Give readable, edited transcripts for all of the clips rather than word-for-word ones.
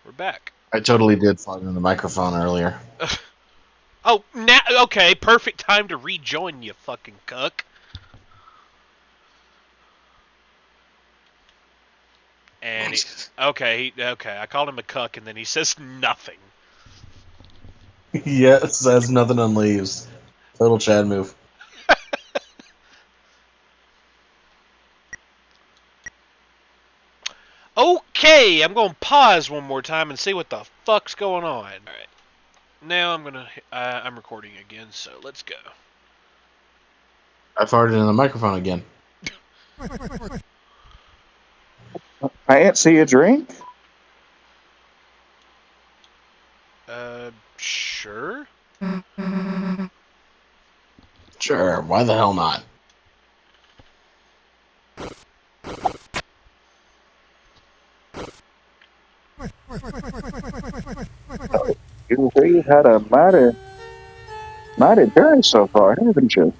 We're back. I totally did fart in the microphone earlier. Oh, now okay, perfect time to rejoin you, fucking cuck. And he, okay, I called him a cuck, and then he says nothing. Yes, has nothing on leaves. Total Chad move. Okay, I'm gonna pause one more time and see what the fuck's going on. All right, now I'm recording again, so let's go. I farted in the microphone again. Fancy a drink? Sure. Sure, why the hell not? You say you've had a mighty journey so far, haven't you?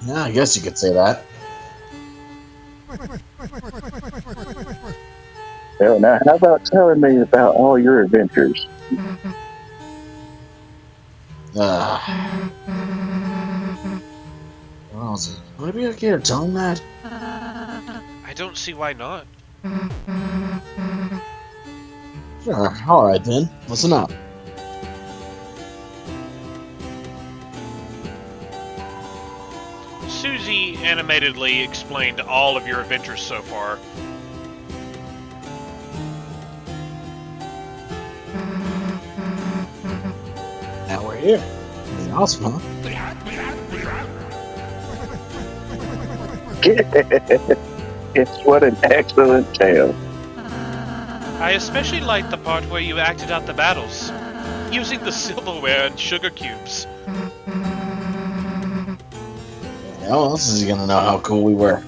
Yeah, I guess you could say that. Well, now, how about telling me about all your adventures? Uh, what was it? Would it be okay to tell him that? I don't see why not. Sure, alright then. Listen up. Susie animatedly explained all of your adventures so far. Now we're here. Pretty awesome, huh? It's what an excellent tale. I especially liked the part where you acted out the battles, using the silverware and sugar cubes. How else is he gonna know how cool we were?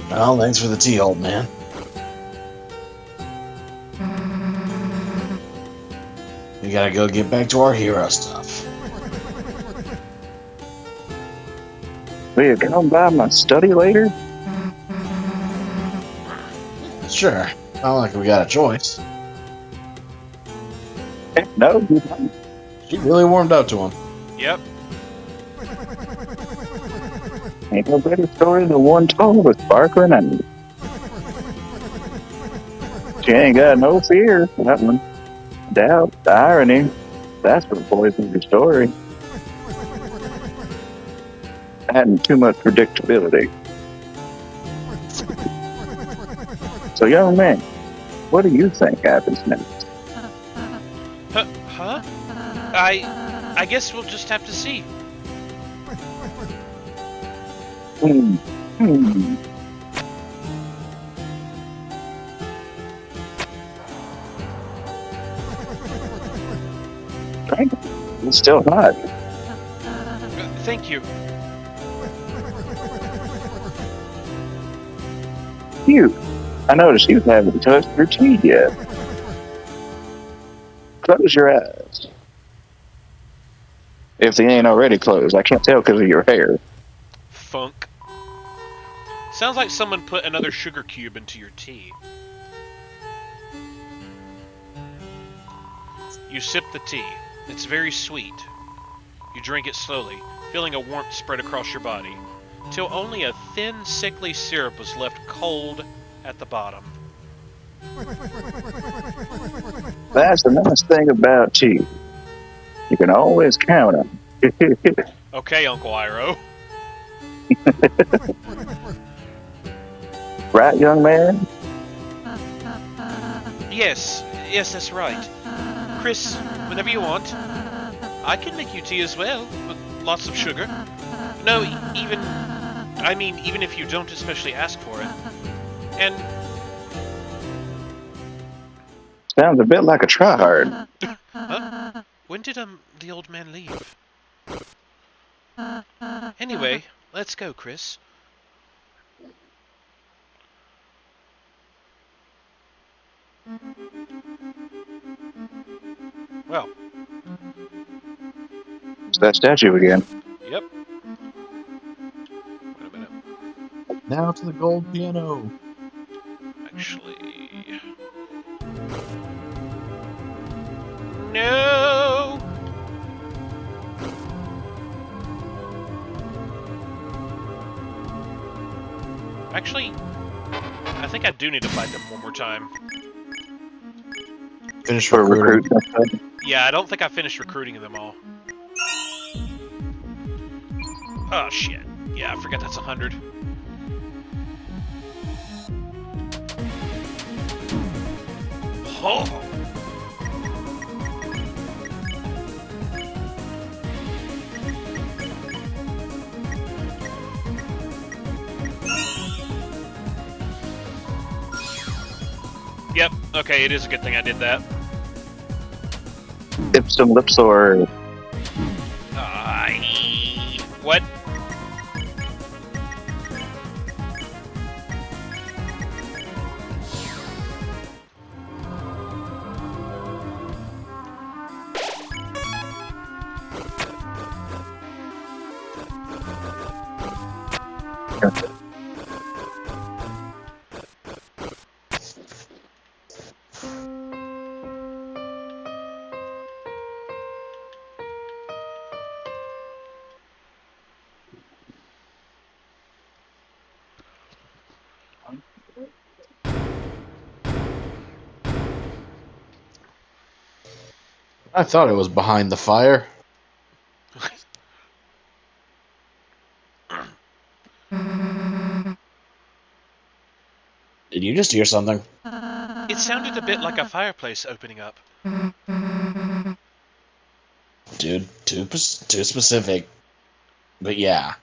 Well, thanks for the tea, old man. We gotta go get back to our hero stuff. Will you come by my study later? Sure, not like we got a choice. No, you don't. She really warmed up to him. Yep. Ain't no better story than one told with sparkling onions. She ain't got no fear. That one. Doubt, the irony. That's what poisons your story. Adding too much predictability. So, young man, what do you think happens next? Huh? I guess we'll just have to see. Hmm. Frank, it's still hot. Thank you. You. I noticed you haven't touched your tea yet. Close your eyes. If they ain't already closed, I can't tell because of your hair. Funk. Sounds like someone put another sugar cube into your tea. You sip the tea. It's very sweet. You drink it slowly, feeling a warmth spread across your body, till only a thin, sickly syrup was left cold at the bottom. That's the nice thing about tea. You can always count on it. Okay, Uncle Iroh. Right, young man? Yes, that's right. Chris, whenever you want. I can make you tea as well, with lots of sugar. No, even if you don't especially ask for it. And, Sounds a bit like a tryhard. when did, the old man leave? Anyway, let's go, Chris. Well, It's that statue again. Yep. Wait a minute. Now to the gold piano. Actually. No! Actually, I think I do need to fight them one more time. Finish For recruiting. recruits. Yeah, I don't think I finished recruiting them all. Oh, shit. Yeah, I forgot that's 100. Oh! Yep, okay, it is a good thing I did that. Ipsum Lipsor. What? I thought it was behind the fire. Did you just hear something? It sounded a bit like a fireplace opening up. Dude, too specific. But yeah.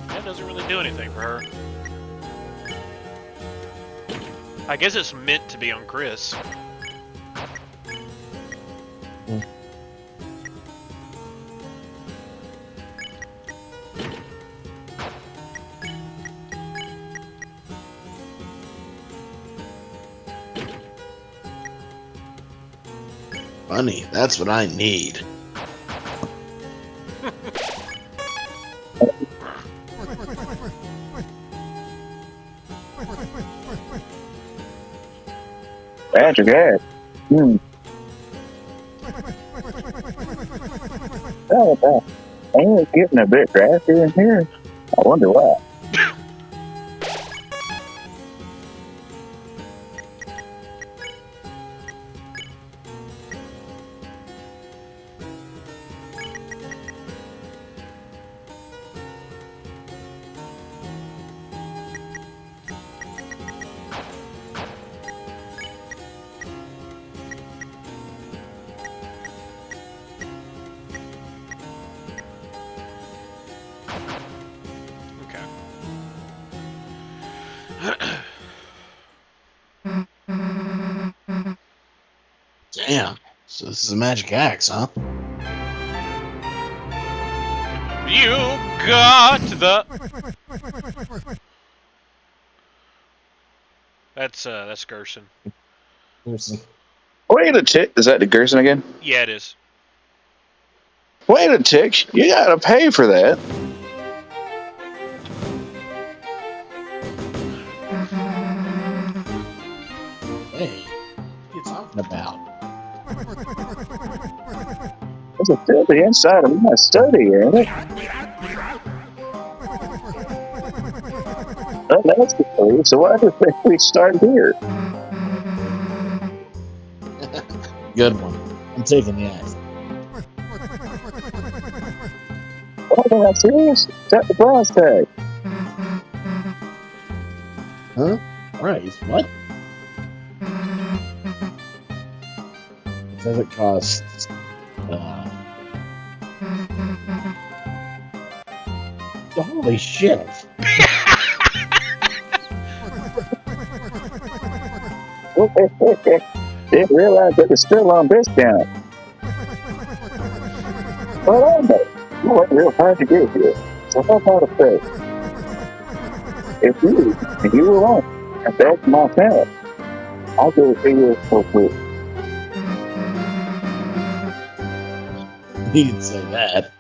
That doesn't really do anything for her. I guess it's meant to be on Chris. Money, that's what I need. Magic ass. Oh, ain't it getting a bit drafty in here? I wonder why. Damn. So this is a magic axe, huh? You got the... That's Gerson. Wait a tick. Is that the Gerson again? Yeah, it is. Wait a tick. You gotta pay for that. is still the inside of my study, ain't it? Well, that's the clue. So why do you think we start here? Good one. I'm taking the axe. Oh, am I serious? Set the price tag. Huh? Price? What? It says it costs. Holy shit! Didn't realize it was still on discount. Well, I know. You worked real hard to get here. So how about a pay? If you were wrong, and that's my family, I'll give it to you for free. You didn't say that.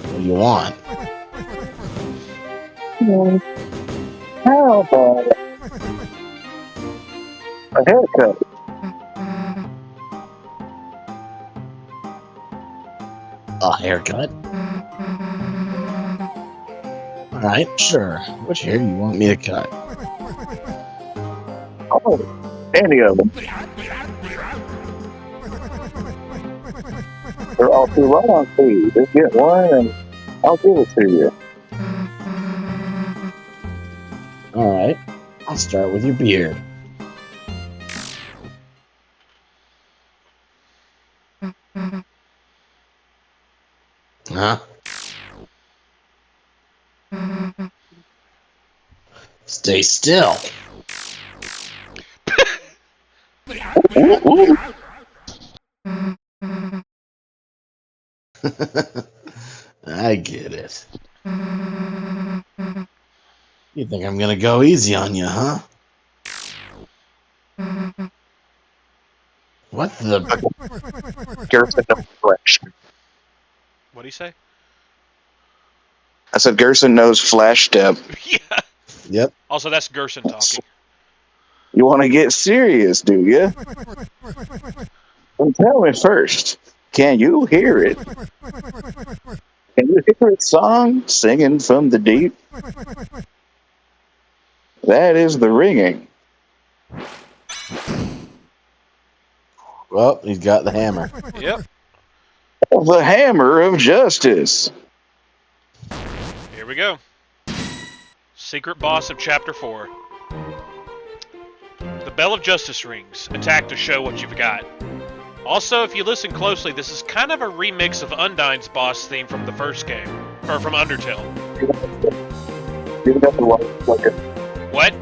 What do you want? How about a haircut? A haircut? Alright, sure. Which hair do you want me to cut? Oh, any of them. They're all too long for you. Just get one and I'll give it to you. Alright, I'll start with your beard. Huh? Stay still. I get it. You think I'm gonna go easy on you, huh? What the? Gerson knows flash. What do you say? I said Gerson knows flash step. Yeah. Yep. Also, that's Gerson talking. You want to get serious, do you? Well, tell me first. Can you hear it? Can you hear its song singing from the deep? That is the ringing. Well, he's got the hammer. Yep. The hammer of justice. Here we go. Secret boss of Chapter 4. The bell of justice rings. Attack to show what you've got. Also, if you listen closely, this is kind of a remix of Undyne's boss theme from the first game. Or from Undertale. What?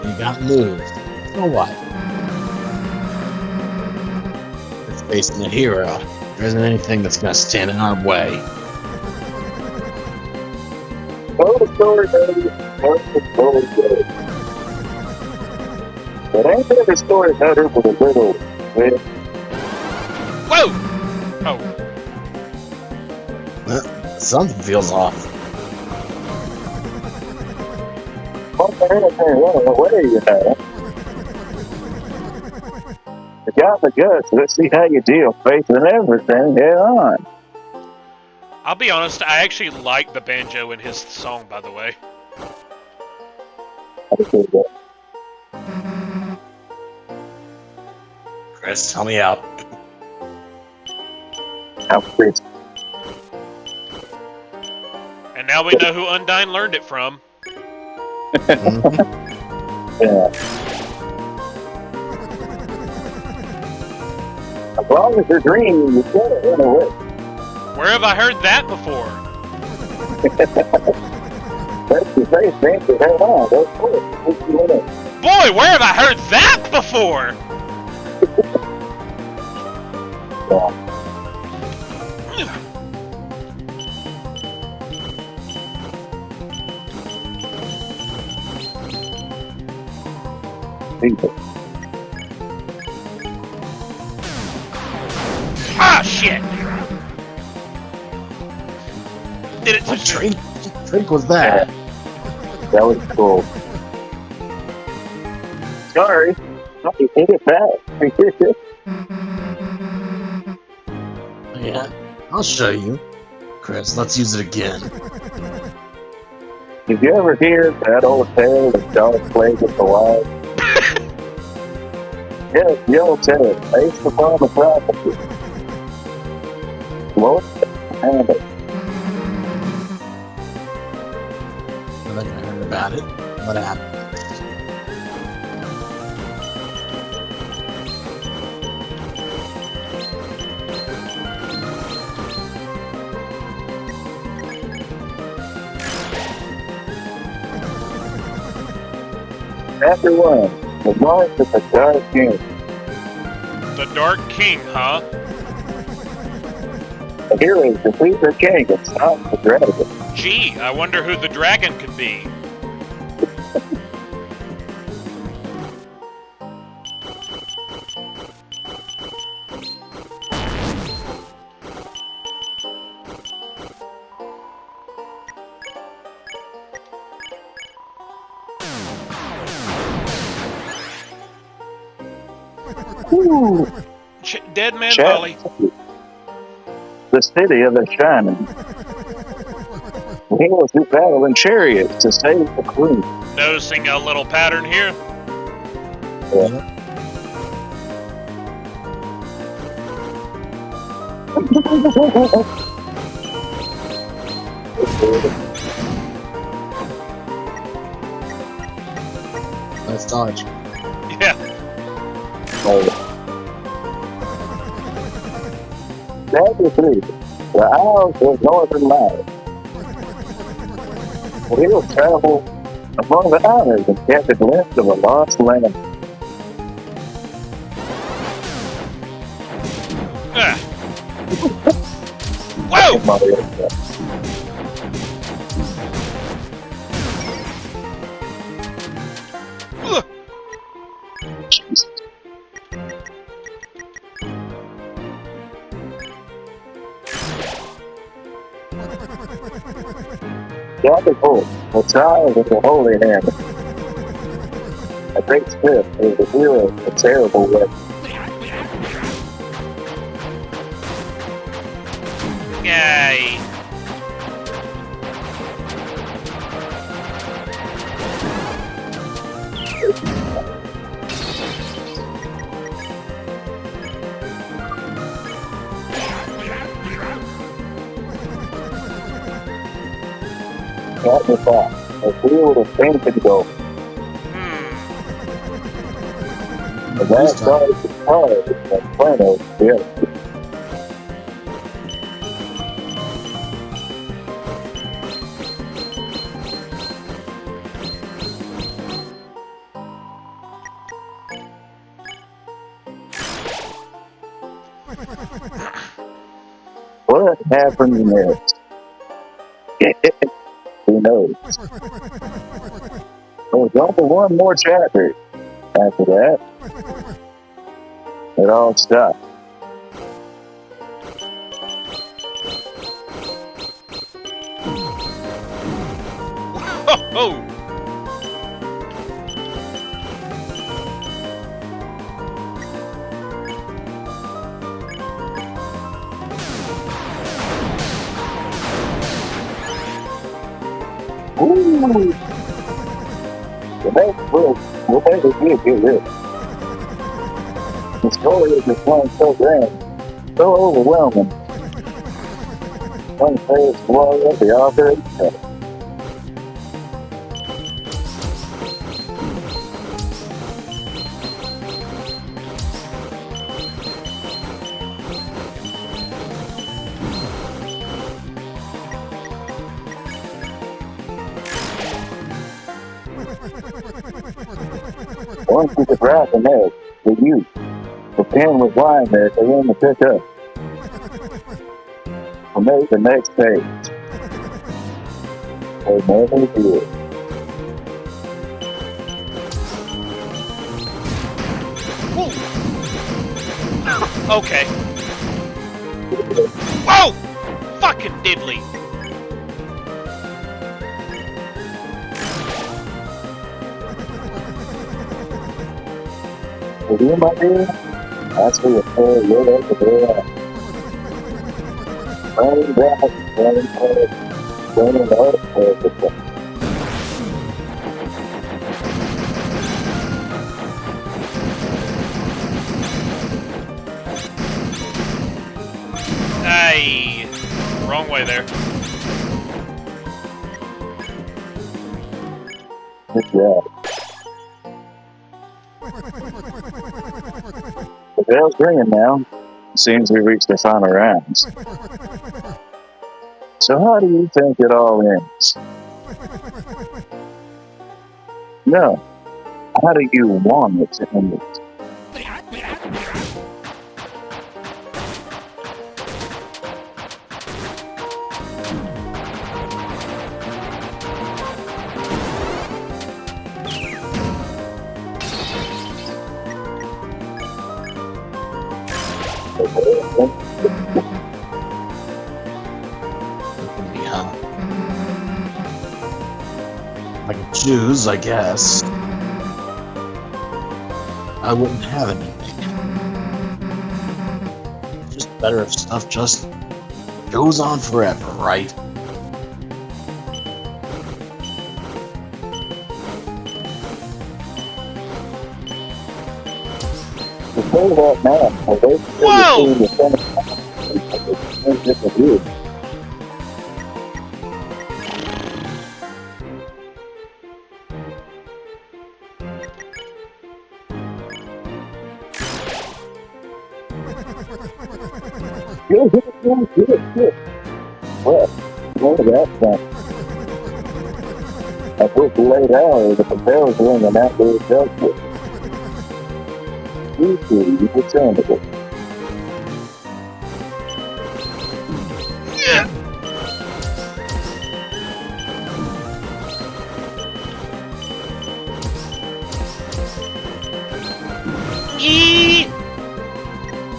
You got moved. So what? It's facing a hero. There isn't anything that's gonna stand in our way. Tell the story, baby. Tell the story, baby. But ain't there a story better for the little bit? Whoa! Oh. Something feels off. What the hell is running away, you know? You got the guts. Let's see how you deal facing everything head on. I'll be honest, I actually like the banjo in his song, by the way. Chris, help me out. How crazy. And now we know who Undyne learned it from. Yeah. As long as you're green, you get it in a way. Where have I heard that before? That's your face, man. So head on. Go for it. Boy, where have I heard that before? Ah, shit! Did it What to trick was that? That was cool. Sorry. I hit it back. Yeah, I'll show you. Chris, let's use it again. Did you ever hear that old tale of dog played with the wild? Yes, the old tale, based upon the prophecy. Lord, and I'm not gonna hear about it. What happened? Chapter 1, The March of the Dark King. The Dark King, huh? The heroes defeat the king and stop the dragon. Gee, I wonder who the dragon could be. Ooh, Dead Man Chapter Valley. 2, The City of the Shining. The heroes do battle in chariots to save the queen. Noticing a little pattern here? Let's dodge. Yeah. Chapter 3, The Isles of Northern Light. The heroes travel among the islands and catch a glimpse of a lost land. Ah. Whoa! Ugh. Chapter 4, The Trials of the Holy Hand. A great script is the hero of a terrible weapon. Yay. Chapter 5, A Field of Painted Gold. The last side of the card is the final together. What happens next? Who knows? There's only one more chapter. After that, it all stopped. Oh! Ooh! The next book will make it get rich. The story is just one so grand, so overwhelming. One says glory of the author himself. Once you could wrap an egg, the youth, the pen was lying there for him to pick up. To make the next page. They never did. Okay. Whoa! Fucking diddly. Is you my dear? I see a pair right over there. Running back, running forward, running up, Aye. Wrong way there. Good job. The bell's ringing now. Seems we reached the final rounds. So how do you think it all ends? No. How do you want it to end? Yeah. I could choose, I guess. I wouldn't have anything. Just better if stuff just goes on forever, right? To say that now, they Whoa! the same view. Good. Well, look at that thing. I put the late hour, the bell's ringing out there, dealt with. You can sound of it. Yeah. Yee!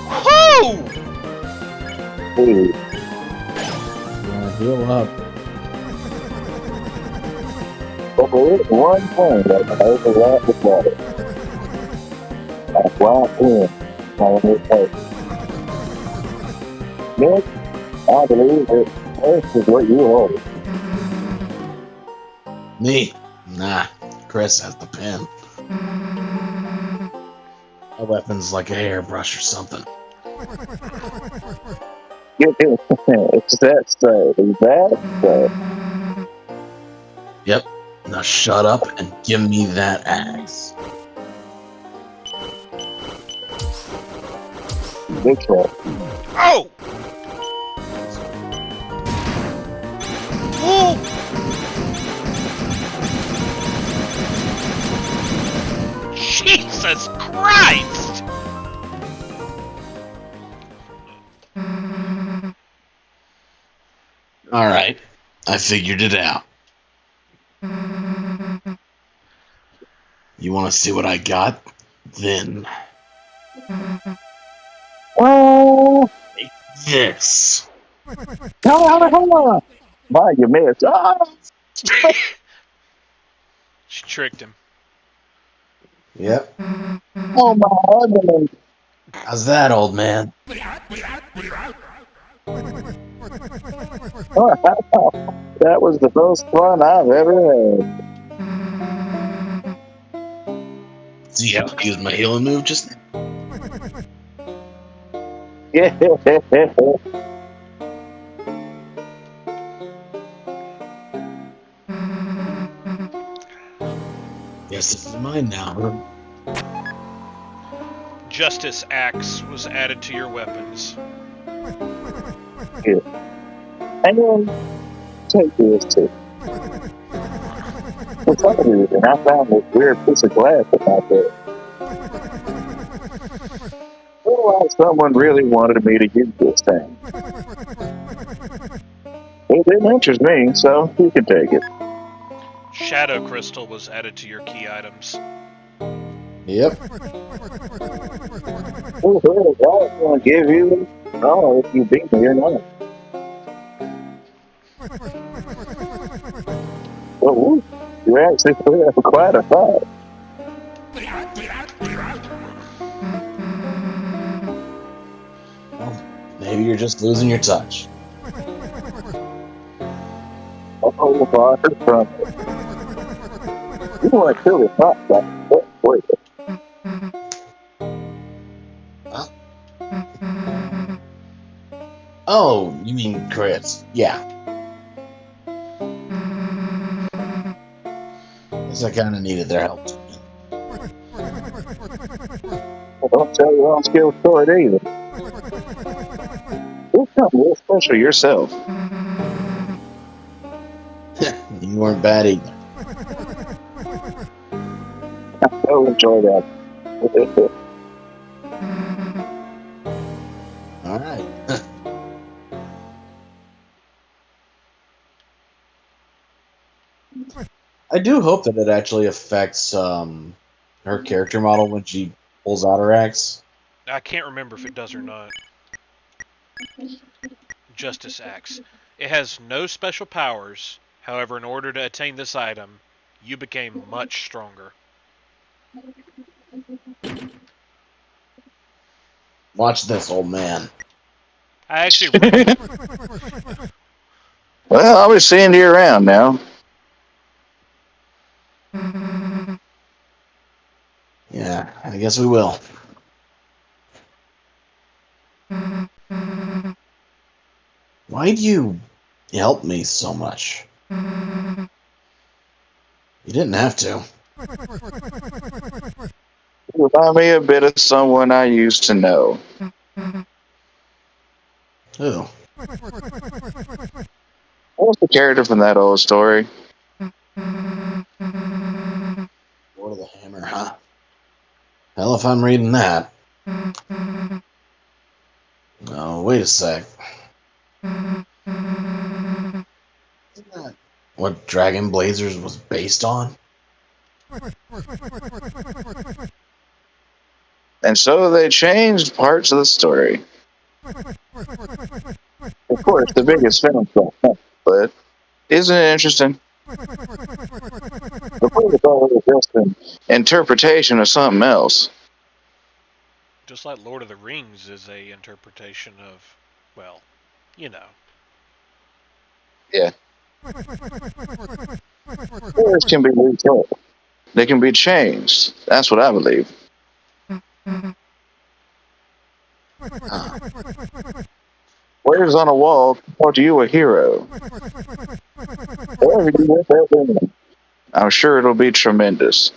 Whoo! Hey, Yeah, heal up. but there is one thing that can overlap with water. That's why I'm in on this place. Nick, I believe that this is what you hold. Me? Nah. Chris has the pen. My weapon's like a hairbrush or something. It's that side. Is that side? Yep. Now shut up and give me that axe. Big shot. Oh! Whoa! Jesus Christ! Alright. I figured it out. You want to see what I got? Then Oh, this. hold on. My, you missed. Oh, She tricked him. Yep. oh my goodness. How's that, old man? That was the most fun I've ever had. See how I used my healing move just now? Yeah. Guess this is mine now. Justice Axe was added to your weapons. And then take this too. For some reason, I found this weird piece of glass about there. Looked like someone really wanted me to use this thing. It didn't interest me, so you can take it. Shadow Crystal was added to your key items. Yep. Who the hell is that going to give you? Oh, if you beat me or not. Well, you actually put up quite a fight. Well, maybe you're just losing your touch. Oh, Roger, from you want to kill the top guy? Wait, Huh? Oh, you mean Chris? Yeah. Guess I kind of needed their help. well, don't tell your own skill short either. You're something real special yourself. You weren't bad either. I'll enjoy that. All right. I do hope that it actually affects her character model when she pulls out her axe. I can't remember if it does or not. Justice Axe. It has no special powers. However, in order to attain this item, you became much stronger. Watch this, old man. I actually. Well, I'll be seeing you around now. Yeah, I guess we will. Why'd you help me so much? You didn't have to. You remind me a bit of someone I used to know. Who? What's the character from that old story? Lord of the Hammer, huh? Hell, if I'm reading that. Oh, wait a sec. Isn't that what Dragon Blazers was based on? And so they changed parts of the story. Of course, the biggest film stuff, but isn't it interesting? The protocol is just an interpretation of something else. Just like Lord of the Rings is a interpretation of, well, you know. Yeah. Stories can be retold. They can be changed. That's what I believe. Huh. Words on a wall call you a hero. Wherever you went that day, I'm sure it'll be tremendous.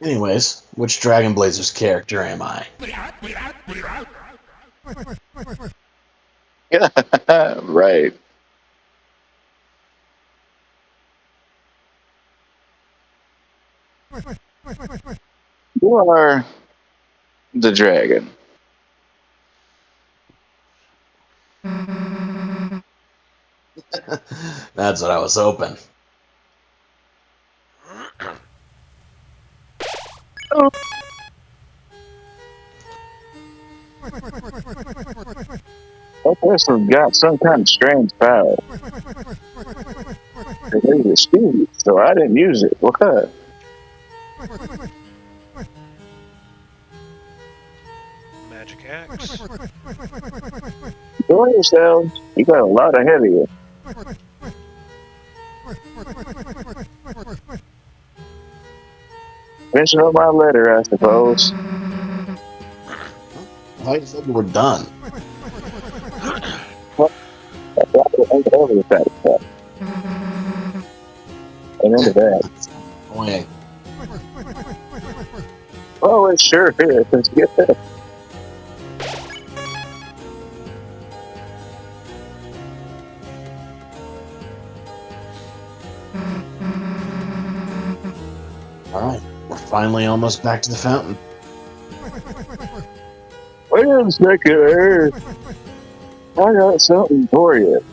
Anyways, which Dragon Blazers character am I? Right. You are the dragon. That's what I was hoping. That person's got some kind of strange power. It needed speed, so I didn't use it. What? Magic Axe. Enjoy yourselves. You got a lot ahead of you. Finishing up my letter, I suppose. I thought you said you were done. And into that. Annoying. Oh, it sure is. It's good. Alright, we're finally almost back to the fountain. Wait a second there. I got something for you.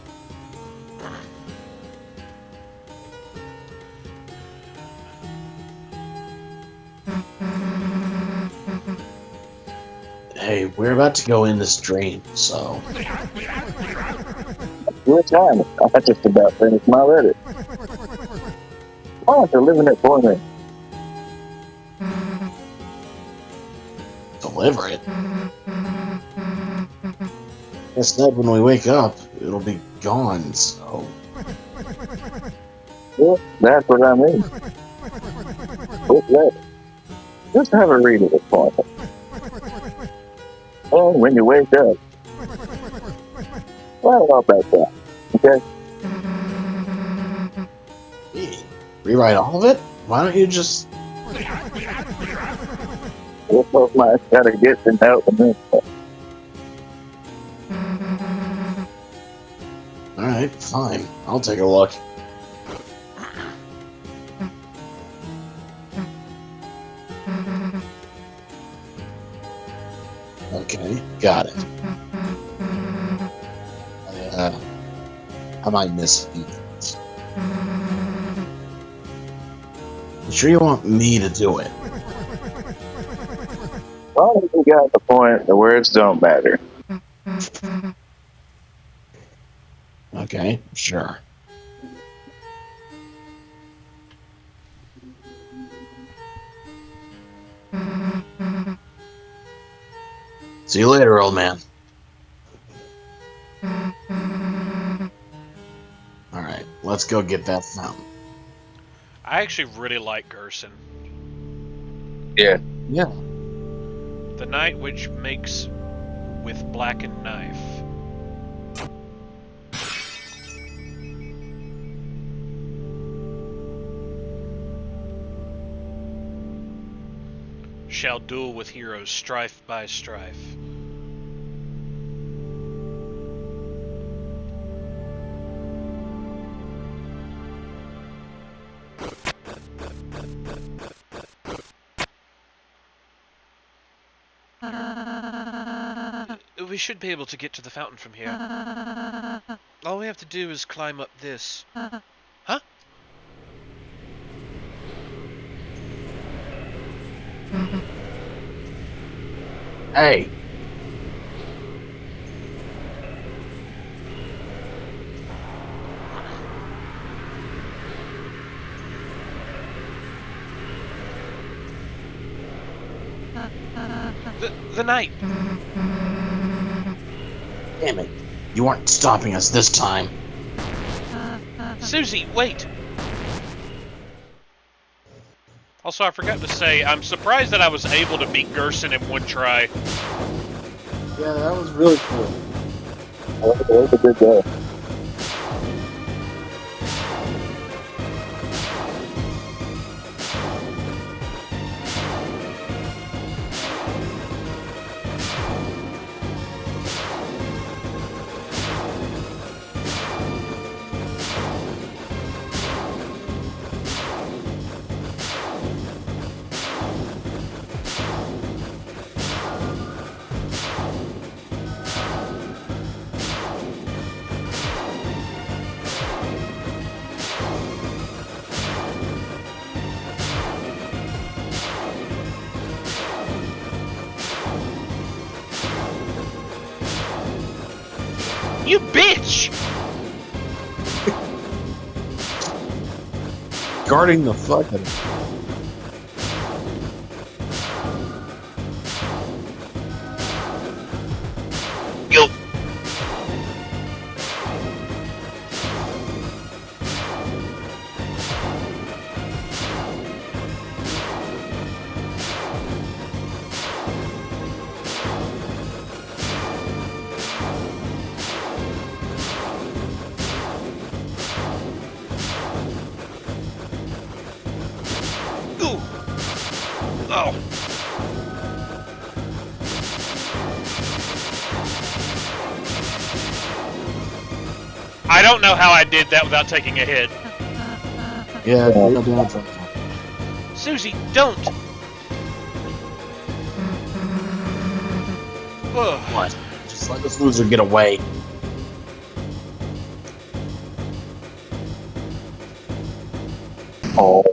Hey, we're about to go in this drain, so... Good time. I just about finished my letter. Why don't you live in it for me? Deliver it. Guess that when we wake up, it'll be gone. So Yeah, that's what I mean. Just have a read of the poem. And when you wake up, well, about that. Okay? rewrite all of it. Why don't you just? This of my gotta get some help in this. All right, fine. I'll take a look. Okay, got it. I might miss a few things. You sure you want me to do it? Well, you got the point. The words don't matter. Okay, sure. See you later, old man. All right, let's go get that fountain. I actually really like Gerson. Yeah. Yeah. The Night Witch makes with blackened knife. Shall duel with heroes strife by strife. We should be able to get to the fountain from here. All we have to do is climb up this. Huh? Hey. The knight. Damn it. You weren't stopping us this time. Susie, wait. Also, I forgot to say, I'm surprised that I was able to beat Gerson in one try. Yeah, that was really cool. That was a good day. You bitch! Guarding the fucking. You. Ooh. Oh. I don't know how I did that without taking a hit. Yeah, real down. Susie, don't! Ugh. What? Just let this loser get away. Oh,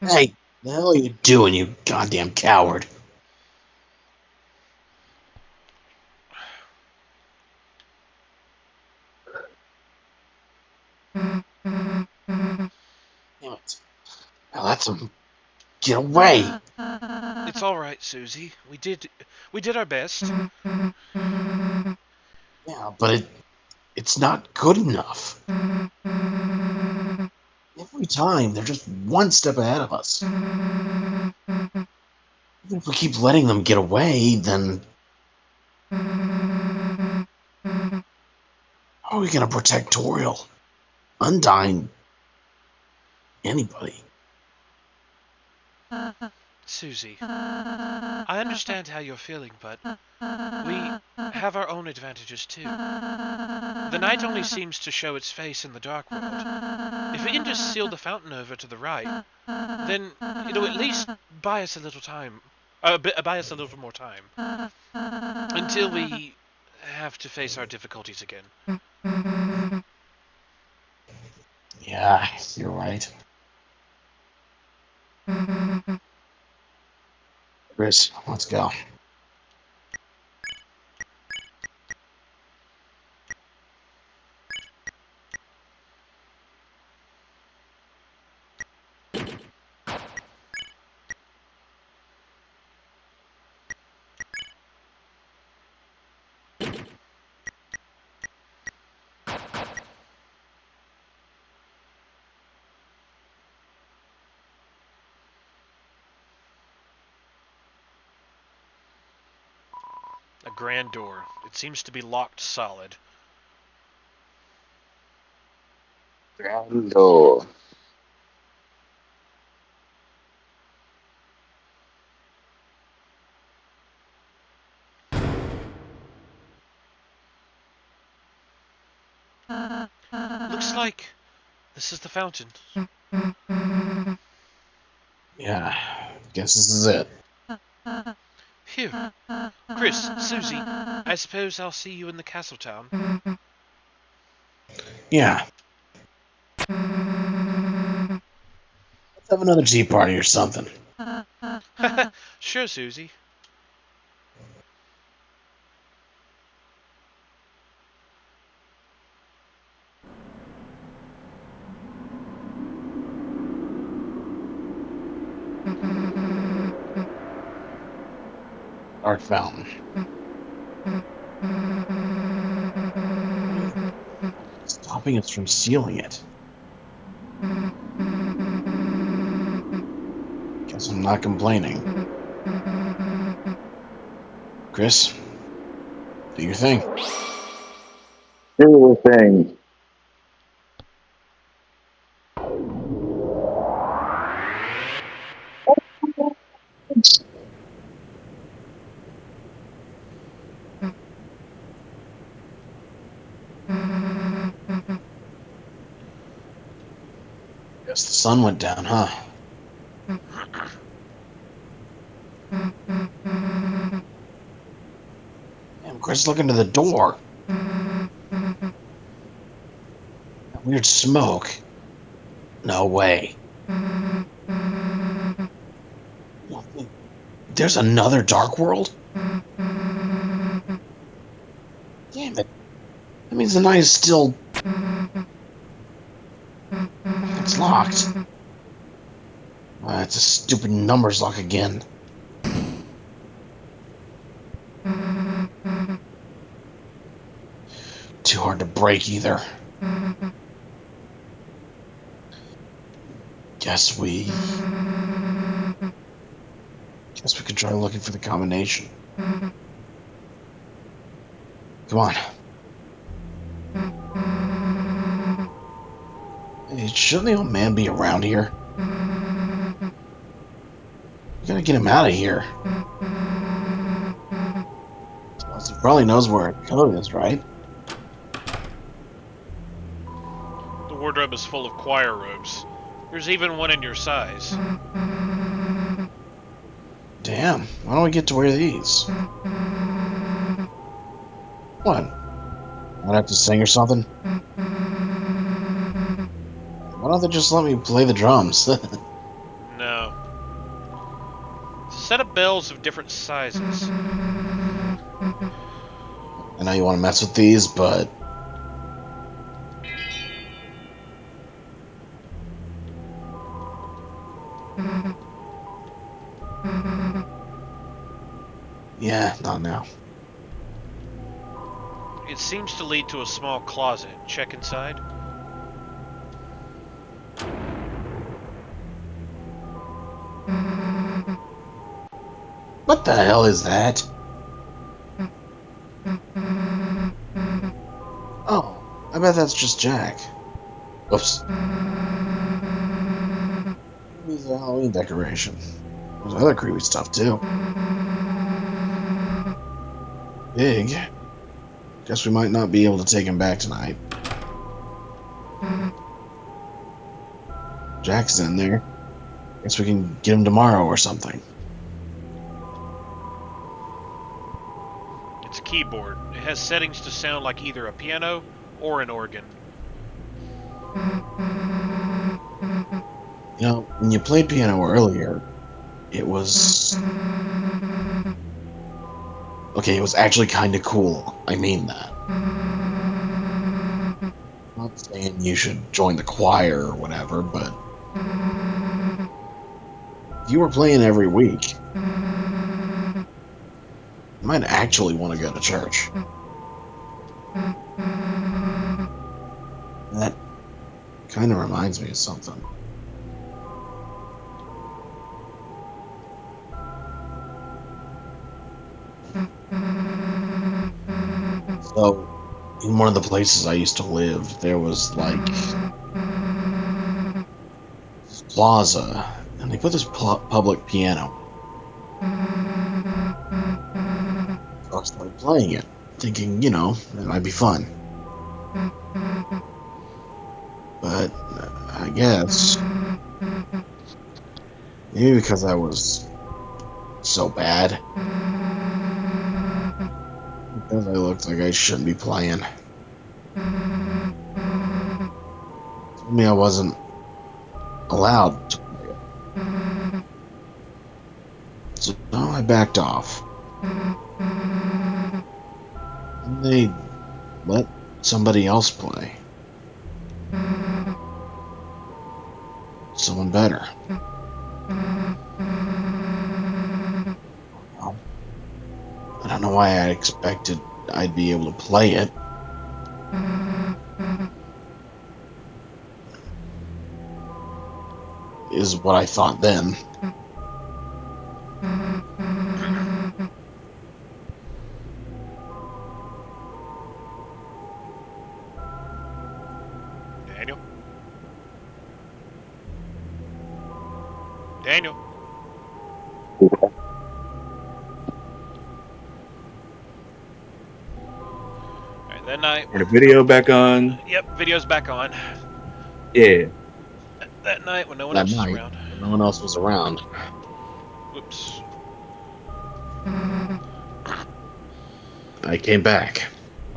Hey, the hell are you doing, you goddamn coward? let them get away. It's all right, Susie. We did our best. Yeah, but it's not good enough. Every time, they're just one step ahead of us. Even if we keep letting them get away, then how are we going to protect Toriel? Undyne? Anybody? Susie, I understand how you're feeling, but we have our own advantages too. The night only seems to show its face in the dark world. If we can just seal the fountain over to the right, then it'll at least buy us a little time. Buy us a little more time. Until we have to face our difficulties again. Yeah, you're right. Chris, let's go. A grand door. It seems to be locked solid. Grando. Looks like this is the fountain. Yeah, guess this is it. Phew. Chris, Susie, I suppose I'll see you in the castle town. Yeah. Let's have another tea party or something. Sure, Susie. Dark fountain. Stopping us from sealing it. Guess I'm not complaining. Chris, do your thing. Do the thing. Guess the sun went down, huh? Damn, Chris, look into the door. That weird smoke. No way. There's another dark world? Damn it. That means the night is still... It's locked. It's a stupid numbers lock again. Too hard to break either. Guess we could try looking for the combination. Come on. Hey, shouldn't the old man be around here? We gotta get him out of here. He probably knows where a code is, right? The wardrobe is full of choir robes. There's even one in your size. Damn, why don't we get to wear these? What? I'd have to sing or something? Why don't they just let me play the drums? No. It's a set of bells of different sizes. I know you want to mess with these, but... Yeah, not now. It seems to lead to a small closet. Check inside. What the hell is that? Oh, I bet that's just Jack. Whoops. Maybe it's a Halloween decoration. There's other creepy stuff too. Big. Guess we might not be able to take him back tonight. Jack's in there. Guess we can get him tomorrow or something. It's a keyboard. It has settings to sound like either a piano or an organ. You know, when you played piano earlier, it was... Okay, it was actually kind of cool. I mean that. I'm not saying you should join the choir or whatever, but if you were playing every week, you might actually want to go to church. That kind of reminds me of something. So, in one of the places I used to live, there was like this plaza, and they put this public piano. So I started playing it, thinking, it might be fun. But I guess maybe because I was so bad, because I looked like I shouldn't be playing. Told me I wasn't allowed to play it. So I backed off. And they let somebody else play. Someone better. Well, I don't know why I expected I'd be able to play it. Is what I thought then. Daniel? Daniel? Alright, that night... And the video back on. Yep, video's back on. Yeah. That night when no one That else is night, around. when no one else was around. Whoops. I came back.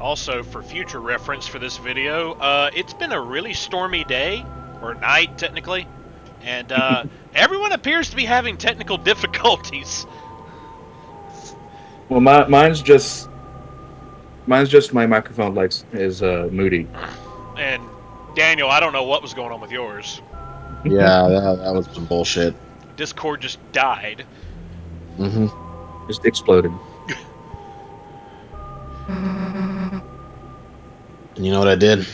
Also, for future reference for this video, it's been a really stormy day, or night technically, and everyone appears to be having technical difficulties. Well, mine's just my microphone is moody. And Daniel, I don't know what was going on with yours. Yeah, that was some bullshit. Discord just died. Mm-hmm. Just exploded. And you know what I did?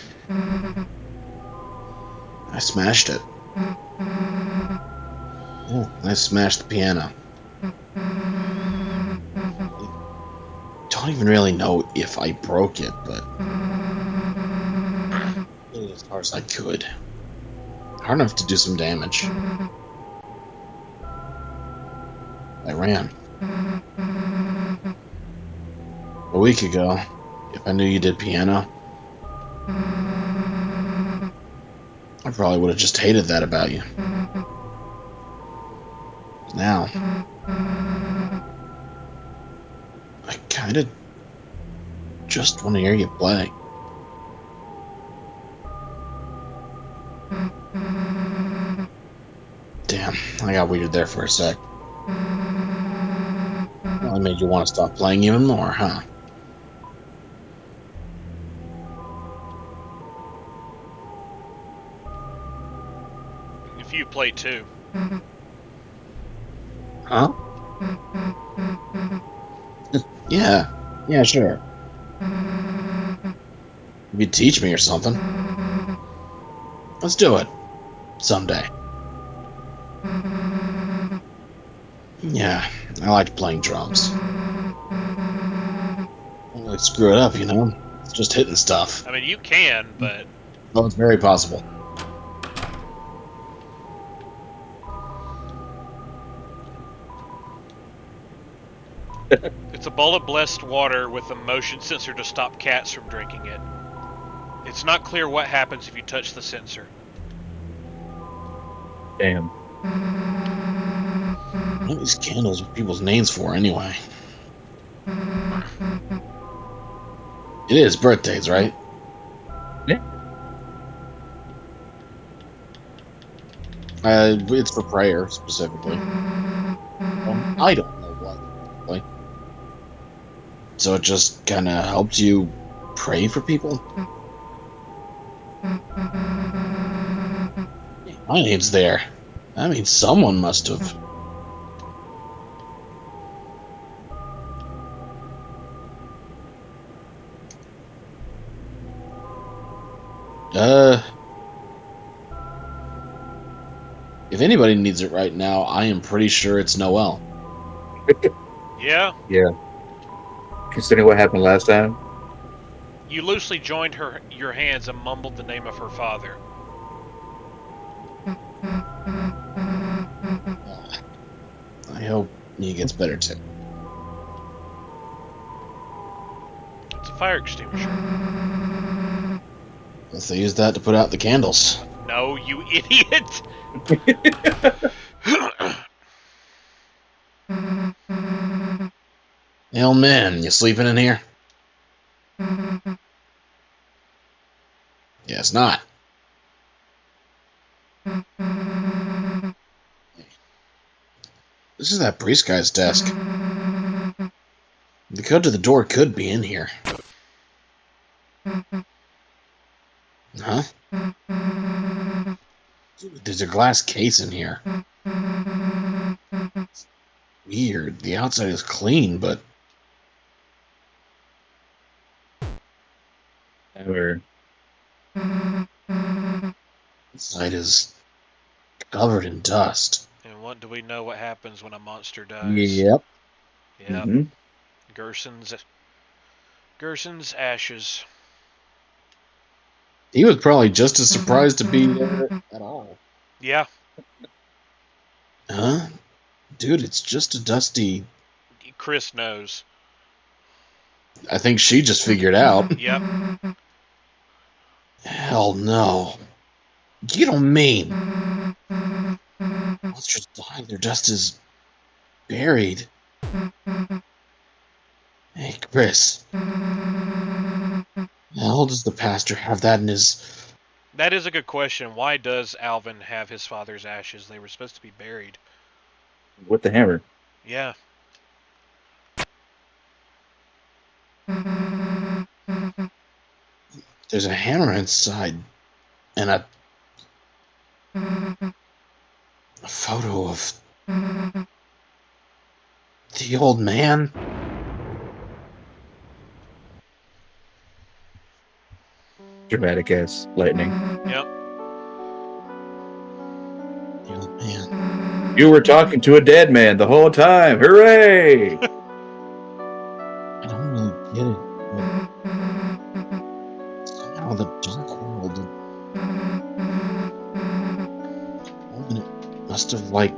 I smashed it. Yeah, I smashed the piano. Don't even really know if I broke it, but I did it as hard as I could. Hard enough to do some damage. I ran. A week ago, if I knew you did piano, I probably would have just hated that about you. Now, I kind of just want to hear you play. Damn, I got weird there for a sec. Well, I made you want to stop playing even more, huh? If you play too. Huh? Yeah. Yeah, sure. If you teach me or something. Let's do it. Someday. Yeah, I liked playing drums. I don't really screw it up, you know? It's just hitting stuff. I mean, you can, but Oh, it's very possible. it's a bowl of blessed water with a motion sensor to stop cats from drinking it. It's not clear what happens if you touch the sensor. Damn. What are these candles with people's names for, anyway? It is birthdays, right? Yeah. It's for prayer, specifically. I don't know what. Like, so it just kind of helps you pray for people? My name's there. I mean, someone must have. Uh, if anybody needs it right now, I am pretty sure it's Noelle. Yeah? Yeah. Considering what happened last time. You loosely joined your hands and mumbled the name of her father. I hope he gets better too. It's a fire extinguisher. Guess they use that to put out the candles. No, you idiot! Hell, man, you sleeping in here? Guess not. This is that priest guy's desk. The code to the door could be in here. Huh? Dude, there's a glass case in here. Weird. The outside is clean, but Ever. inside is covered in dust. And what do we know what happens when a monster dies? Yep. Yep. Mm-hmm. Gerson's ashes. He was probably just as surprised to be there at all. Yeah. Huh? Dude, it's just a dusty. Chris knows. I think she just figured out. Yep. Hell no. You don't mean. Monsters die, their dust is buried. Hey, Chris. How does the pastor have that in his. That is a good question. Why does Alvin have his father's ashes? They were supposed to be buried. With the hammer. Yeah. There's a hammer inside and a photo of the old man. Dramatic ass lightning. Yep. The old man. You were talking to a dead man the whole time. Hooray! I don't really get it, but somehow the dark world. Woman, it must have, like,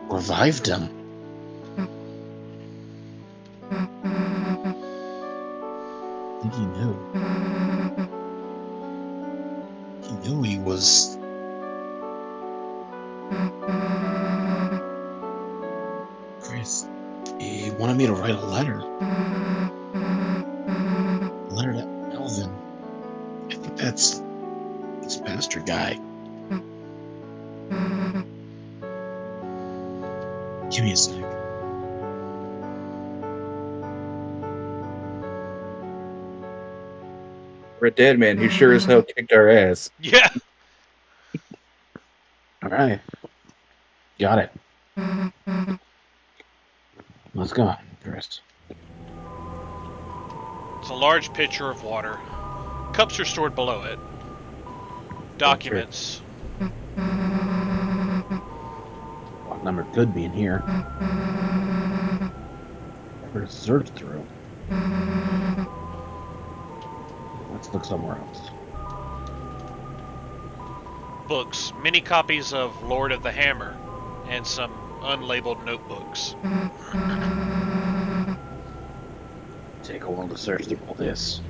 revived him. I think he knew. He knew he was. Chris, he wanted me to write a letter. A letter to Alvin. I think that's this pastor guy. Give me a sec. For a dead man, he sure as hell kicked our ass. Yeah. All right. Got it. Let's go, Chris. It's a large pitcher of water. Cups are stored below it. Documents. What number could be in here? Never search through. Let's look somewhere else. Books. Many copies of Lord of the Hammer. And some unlabeled notebooks. Take a while to search through all this.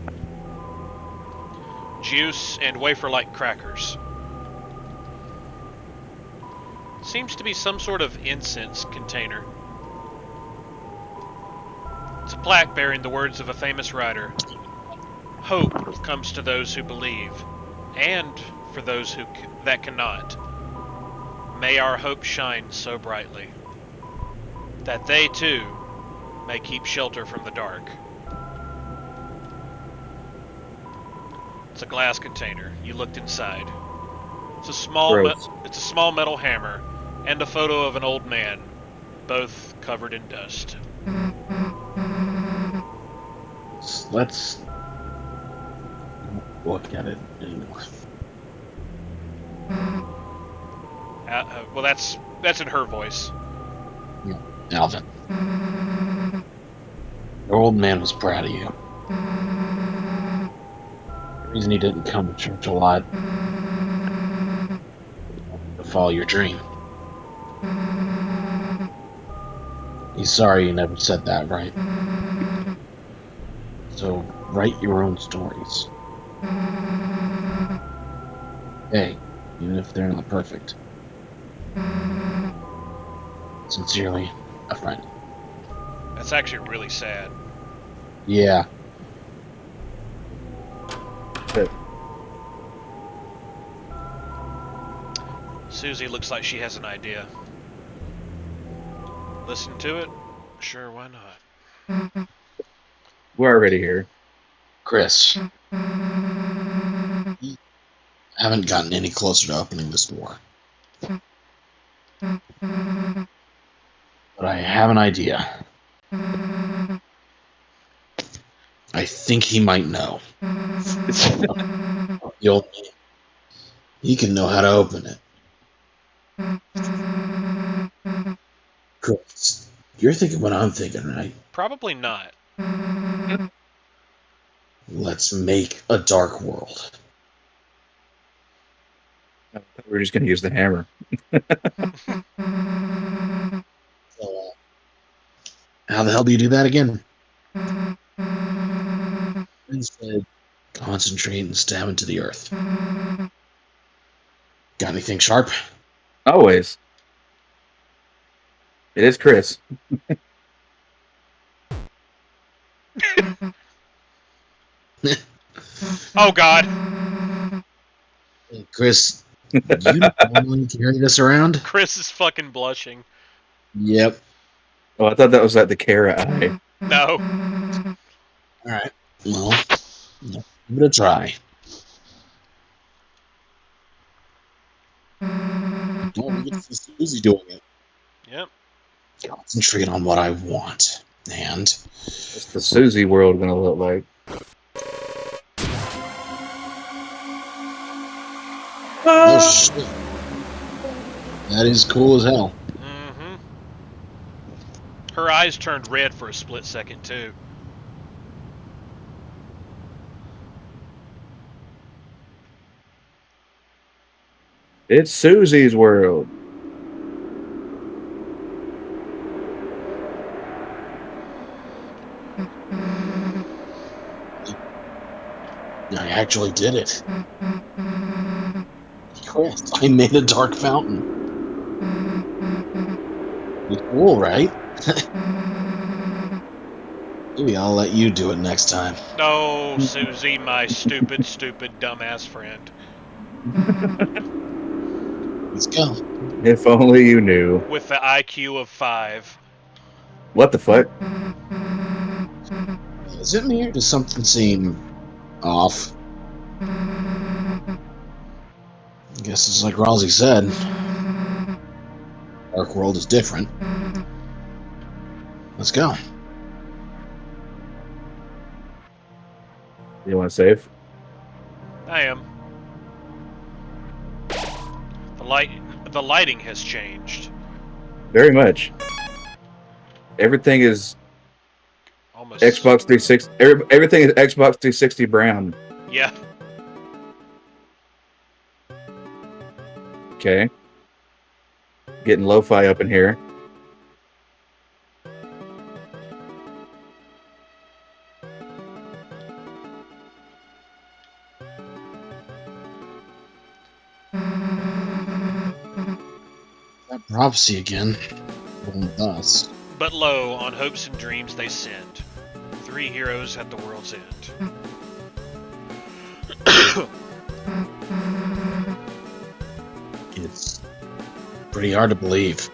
Juice and wafer-like crackers. Seems to be some sort of incense container. It's a plaque bearing the words of a famous writer. Hope comes to those who believe, and for those that cannot. May our hope shine so brightly, that they too may keep shelter from the dark. It's a glass container. You looked inside. It's a small metal hammer and a photo of an old man, both covered in dust. Let's look at it anymore. Well, that's in her voice. Yeah, Alvin. The old man was proud of you. The reason he didn't come to church a lot to follow your dream. He's sorry you never said that, right? So write your own stories. Hey, even if they're not perfect. Sincerely, a friend. That's actually really sad. Yeah. Susie looks like she has an idea. Listen to it? Sure, why not? We're already here. Chris, you haven't gotten any closer to opening this door. But I have an idea. I think he might know. The old man. He can know how to open it. Chris, you're thinking what I'm thinking, right? Probably not. Let's make a dark world. We're just going to use the hammer. So, how the hell do you do that again? Instead, concentrate and stab into the earth. Got anything sharp? Always. It is Chris. Oh God! Hey, Chris, you normally carry this around? Chris is fucking blushing. Yep. Oh, I thought that was like the Kara eye. No. Alright. Well, let's give it a try. Don't forget to see Susie doing it. Yep. Concentrate on what I want. And What's the Susie world going to look like? oh shit. That is cool as hell. Mm-hmm. Her eyes turned red for a split second, too. It's Susie's world. I actually did it. Chris, I made a dark fountain. It's cool, right? Maybe I'll let you do it next time. No, Susie, my stupid, dumbass friend. Let's go. If only you knew. With the IQ of 5. What the fuck? Is it me or does something seem off? I guess it's like Rosie said. Dark World is different. Let's go. You want to save? I am. The lighting has changed. Very much. Everything is Almost. Xbox 360. Everything is Xbox 360 brown. Yeah. Okay. Getting lo-fi up in here. That prophecy again. With us. But lo, on hopes and dreams they sinned. 3 heroes at the world's end. It's pretty hard to believe.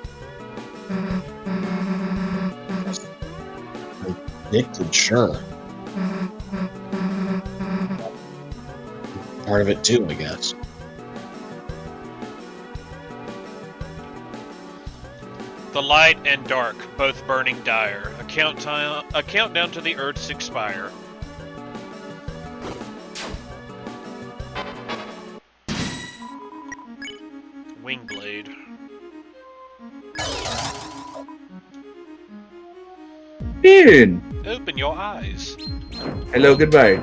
Addicted, sure. Part of it too, I guess. The light and dark, both burning dire. A countdown to the Earth's expire. Wingblade. Dude! Open your eyes. Hello, goodbye.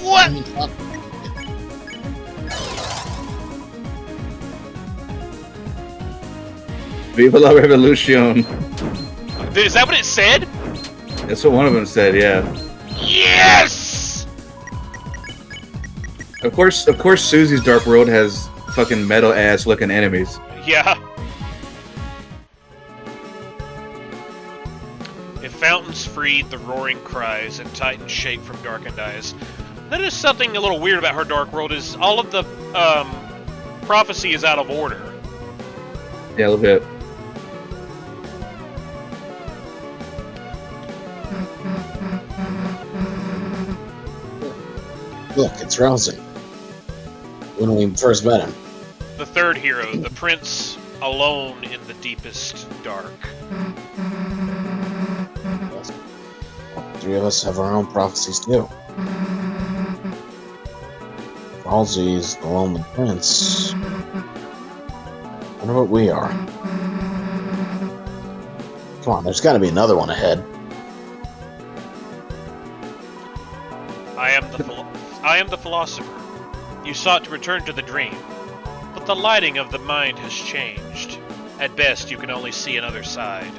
What? Viva la revolution. Is that what it said? That's what one of them said, yeah. Yes! Of course, Susie's Dark World has fucking metal ass looking enemies. Yeah. If fountains freed the roaring cries and titans shake from darkened eyes. That is something a little weird about her Dark World is all of the prophecy is out of order. Yeah, a little bit. Look, it's Rousing. When we first met him. The third hero, the prince alone in the deepest dark. All 3 of us have our own prophecies too. Halsey's the lonely prince. Wonder what we are. Come on, there's gotta be another one ahead. I am the philosopher. You sought to return to the dream, but the lighting of the mind has changed. At best, you can only see another side.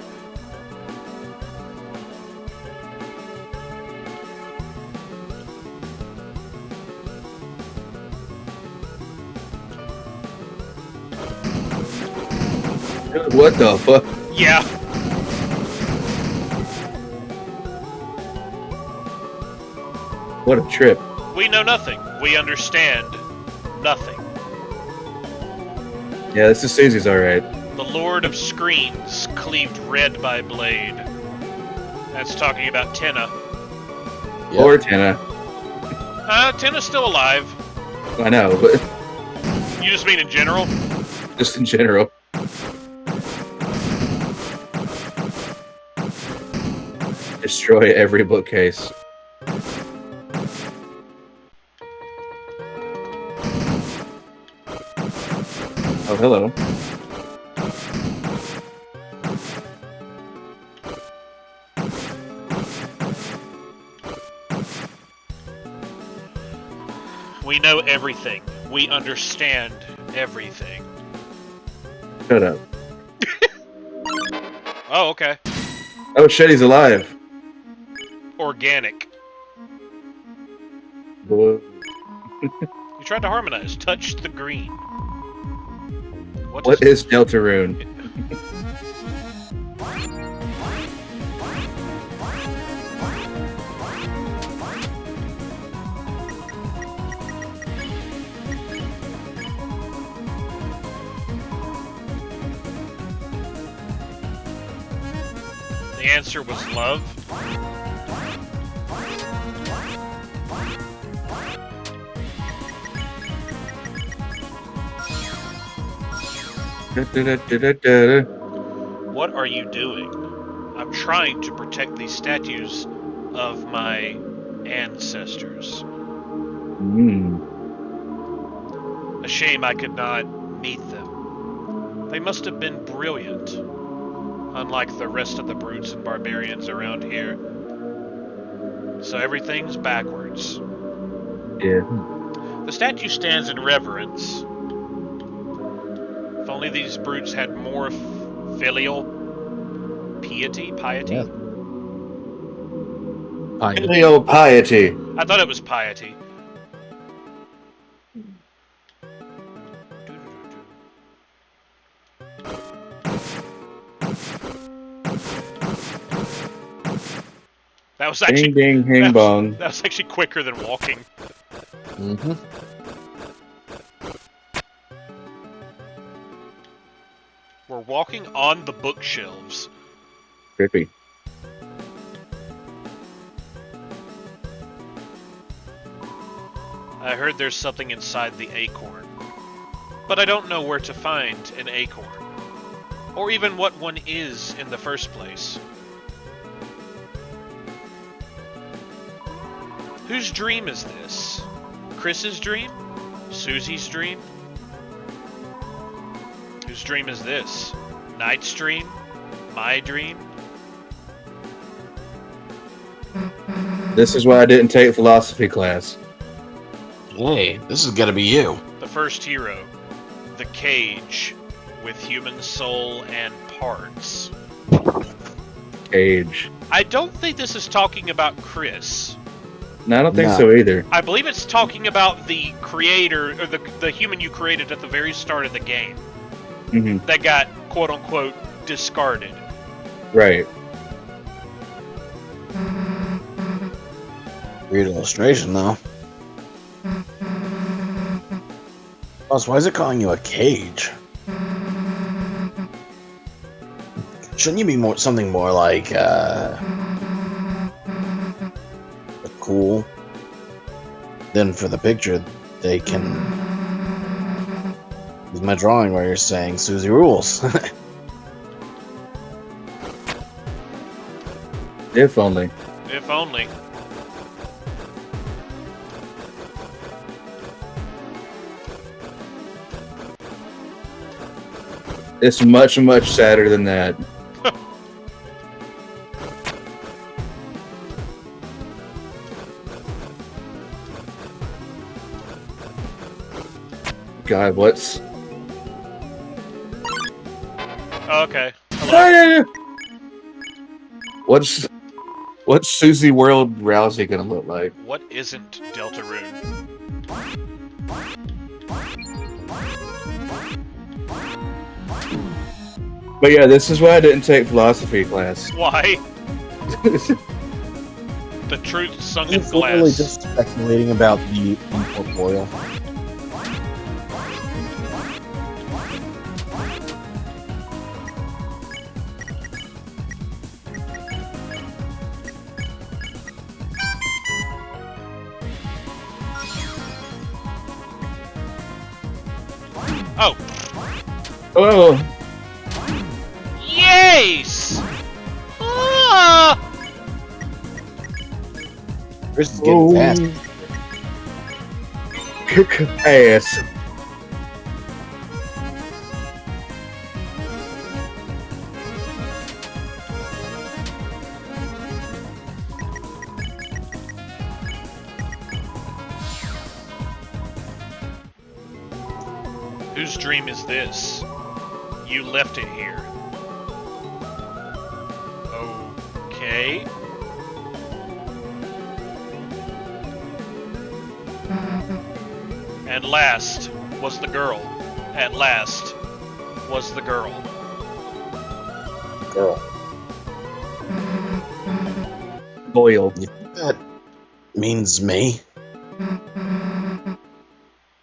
What the fuck? Yeah. What a trip. We know nothing. We understand nothing. Yeah, this is Susie's alright. The Lord of Screens, cleaved red by blade. That's talking about Tenna. Yep. Or Tenna. Tenna's still alive. I know, but You just mean in general? just in general. Destroy every bookcase. Oh, hello. We know everything. We understand everything. Shut up. Oh, okay. Oh shit, he's alive. Organic. Boy. You tried to harmonize. Touch the green. What is deltarune? The answer was love. What are you doing? I'm trying to protect these statues of my ancestors. A shame I could not meet them. They must have been brilliant, unlike the rest of the brutes and barbarians around here. So everything's backwards. Yeah. The statue stands in reverence. If only these brutes had more filial piety. Yeah. Piety. Paleo piety. I thought it was piety. That was actually Ding ding hing bong. that was actually quicker than walking. Mm-hmm. We're walking on the bookshelves. Creepy. I heard there's something inside the acorn, but I don't know where to find an acorn, or even what one is in the first place. Whose dream is this? Chris's dream? Susie's dream? Whose dream is this? Knight's dream? My dream? This is why I didn't take philosophy class. Hey, this is gonna be you. The first hero. The cage with human soul and parts. Cage. I don't think this is talking about Chris. No, I don't think No. so either. I believe it's talking about the creator, or the human you created at the very start of the game Mm-hmm. that got quote-unquote discarded. Right. Weird illustration, though. Boss, why is it calling you a cage? Shouldn't you be something more like, cool? Then for the picture, they can use my drawing where you're saying Susie rules. If only. If only. It's much, much sadder than that. God, what's... Okay. Hello. What's Susie World Rousey gonna look like? What isn't deltarune? But yeah, this is why I didn't take philosophy class. Why? The truth sung in It's literally glass. just speculating about the incorporeal. Oh, Oh, yes! Ah! Chris is getting fast. kick ass. Whose dream is this? You left it here. Okay. And last was the girl. At last was the girl. Girl. Boiled. You think that means me?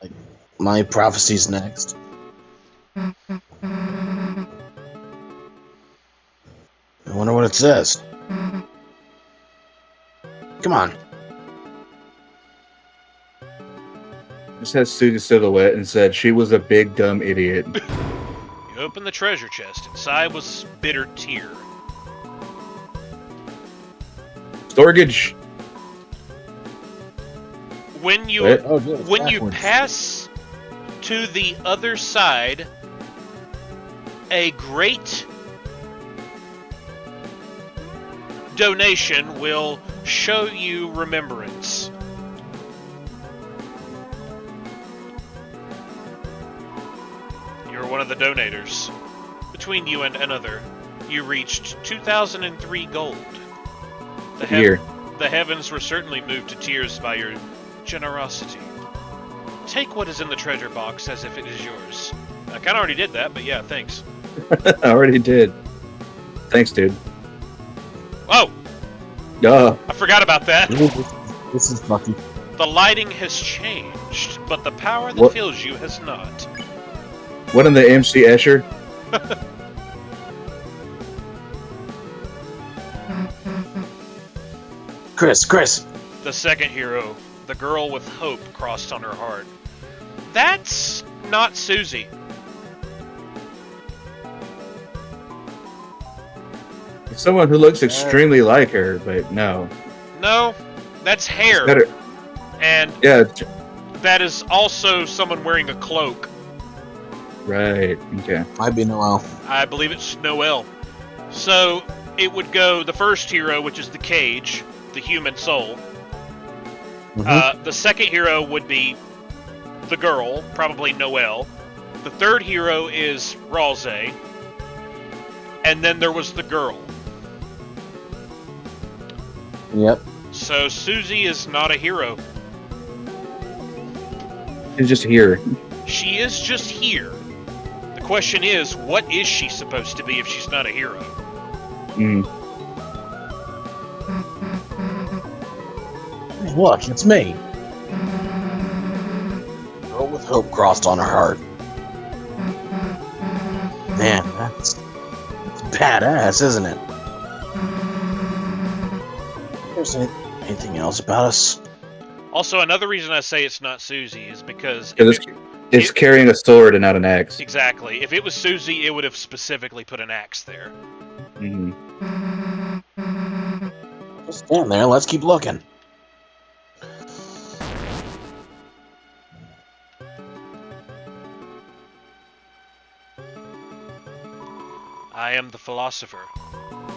Like, my prophecy's next. I wonder what it says. Come on. Just has Susie's silhouette and said she was a big dumb idiot. You open the treasure chest. Inside was bitter tear. Storage. When you What? Oh, good. when you pass to the other side, a great donation will show you remembrance. You're one of the donators. Between you and another, you reached 2003 gold. Here. The heavens were certainly moved to tears by your generosity. Take what is in the treasure box as if it is yours. I kind of already did that, but yeah, thanks. I already did. Thanks, dude. Oh, Duh. I forgot about that. This is lucky. The lighting has changed, but the power that What? fills you has not. What in the MC Escher? Chris. The second hero, the girl with hope crossed on her heart. That's not Susie. Someone who looks extremely like her, but no. No, that's hair. Better. And Yeah, that is also someone wearing a cloak. right. Okay. Might be Noel. I believe it's Noelle. So it would go the first hero, which is the cage, the human soul. The second hero would be the girl, probably Noelle. The third hero is Ralze. And then there was the girl. Yep. So Susie is not a hero. She's just here. She is just here. The question is, what is she supposed to be if she's not a hero? Mm. Hey, look, it's me. Girl with hope crossed on her heart. Man, that's badass, isn't it? There's anything else about us? Also, another reason I say it's not Susie is because... It's carrying a sword and not an axe. Exactly. If it was Susie, it would have specifically put an axe there. Mm-hmm. Just stand there, let's keep looking. I am the philosopher.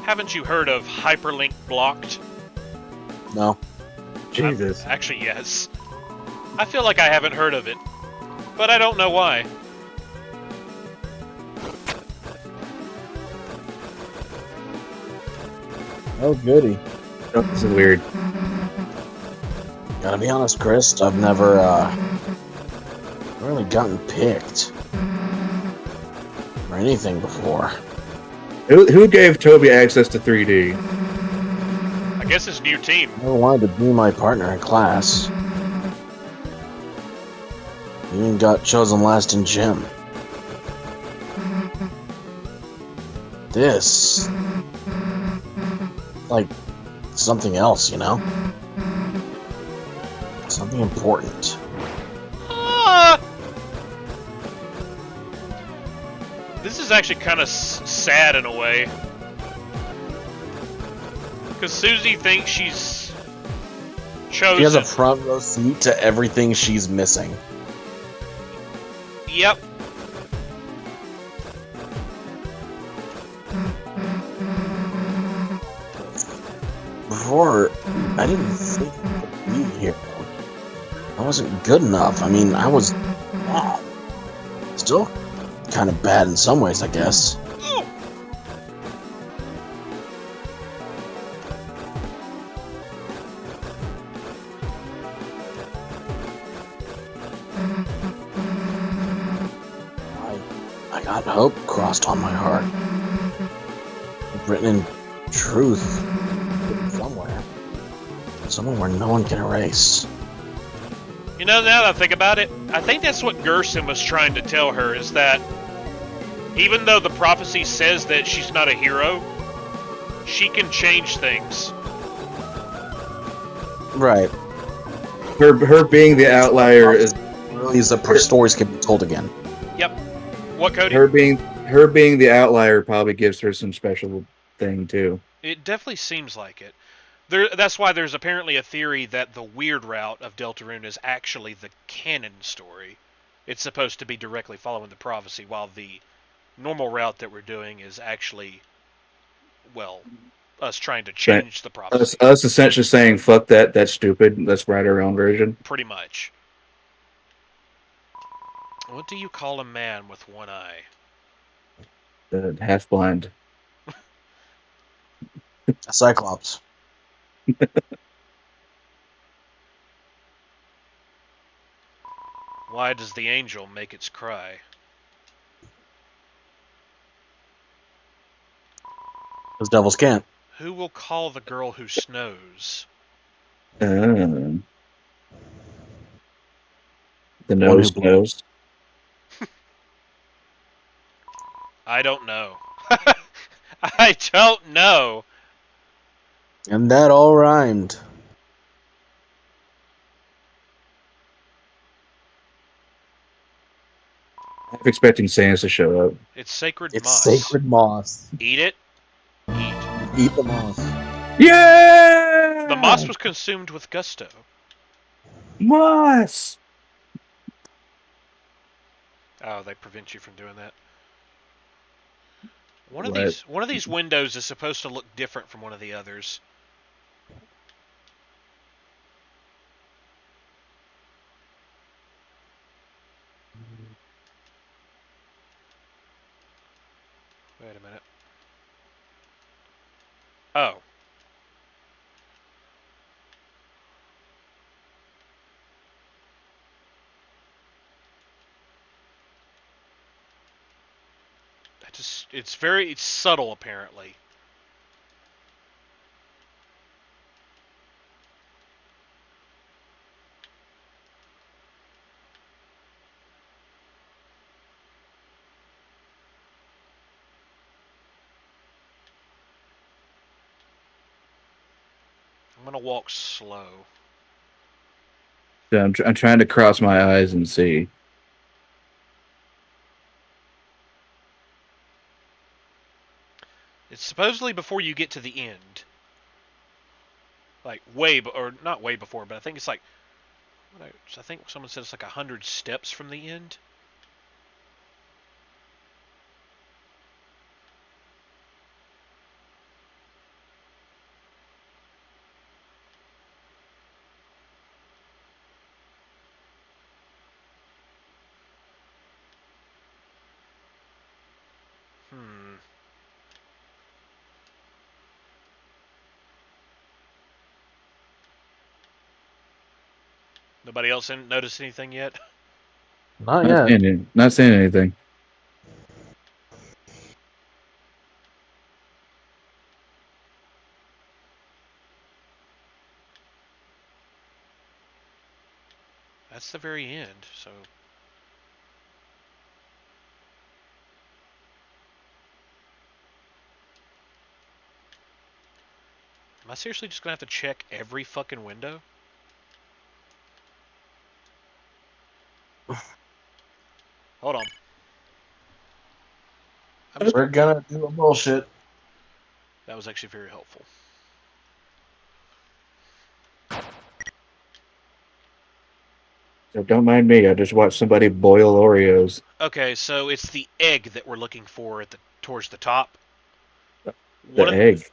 Haven't you heard of hyperlink blocked? No. Jesus. Actually, yes. I feel like I haven't heard of it, but I don't know why. Oh, goody. Oh, this is weird. Gotta be honest, Chris, I've never, really gotten picked for anything before. Who gave Toby access to 3D? I guess it's new team. I never wanted to be my partner in class. Even got chosen last in gym. This... like, something else, you know? Something important. Ah! This is actually kind of sad in a way. Because Susie thinks she's chosen. She has a front row seat to everything she's missing. Yep. Before, I didn't think I could be here. I wasn't good enough. I mean, I was bad. Still kind of bad in some ways, I guess. Oh. I got hope crossed on my heart. Written in truth somewhere. Somewhere where no one can erase. You know, now that I think about it, I think that's what Gerson was trying to tell her, is that even though the prophecy says that she's not a hero, she can change things. Right. Her being the outlier is Really, is that stories can be told again. Yep. What, Cody? her being her being the outlier probably gives her some special thing too. It definitely seems like it. That's why there's apparently a theory that the weird route of Deltarune is actually the canon story. It's supposed to be directly following the prophecy, while the normal route that we're doing is actually, well, us trying to That change the us prophecy. us essentially saying fuck that, that's stupid. Let's write our own version. Pretty much. What do you call a man with one eye? Half blind. A Cyclops. Why does the angel make its cry? Because devils can't. Who will call the girl who snows? The One who nose bleeds. knows. I don't know. I don't know. And that all rhymed. I'm expecting Sans to show up. It's sacred It's moss. sacred moss. Eat it. Eat. Eat the moss. Yeah! The moss was consumed with gusto. Moss! Oh, they prevent you from doing that. One What? of these windows is supposed to look different from one of the others. Wait a minute. Oh. It's subtle apparently. I'm gonna walk slow. So I'm trying to cross my eyes and see. It's supposedly before you get to the end. Like or not way before, but I think it's like I think someone said it's like 100 steps from the end. Hmm. Nobody else noticed anything yet? Not yet. Not saying anything. That's the very end, so. Am I seriously just gonna have to check every fucking window? Hold on. We're gonna do a bullshit. That was actually very helpful. So don't mind me. I just watched somebody boil Oreos. Okay, so it's the egg that we're looking for towards the top. The egg.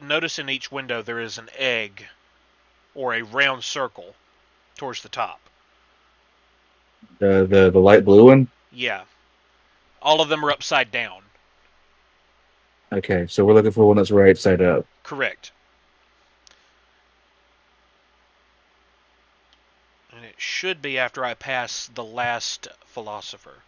Notice in each window there is an egg or a round circle towards the top. The light blue one. Yeah. All of them are upside down. Okay, so we're looking for one that's right side up. Correct. And it should be after I pass the last philosopher.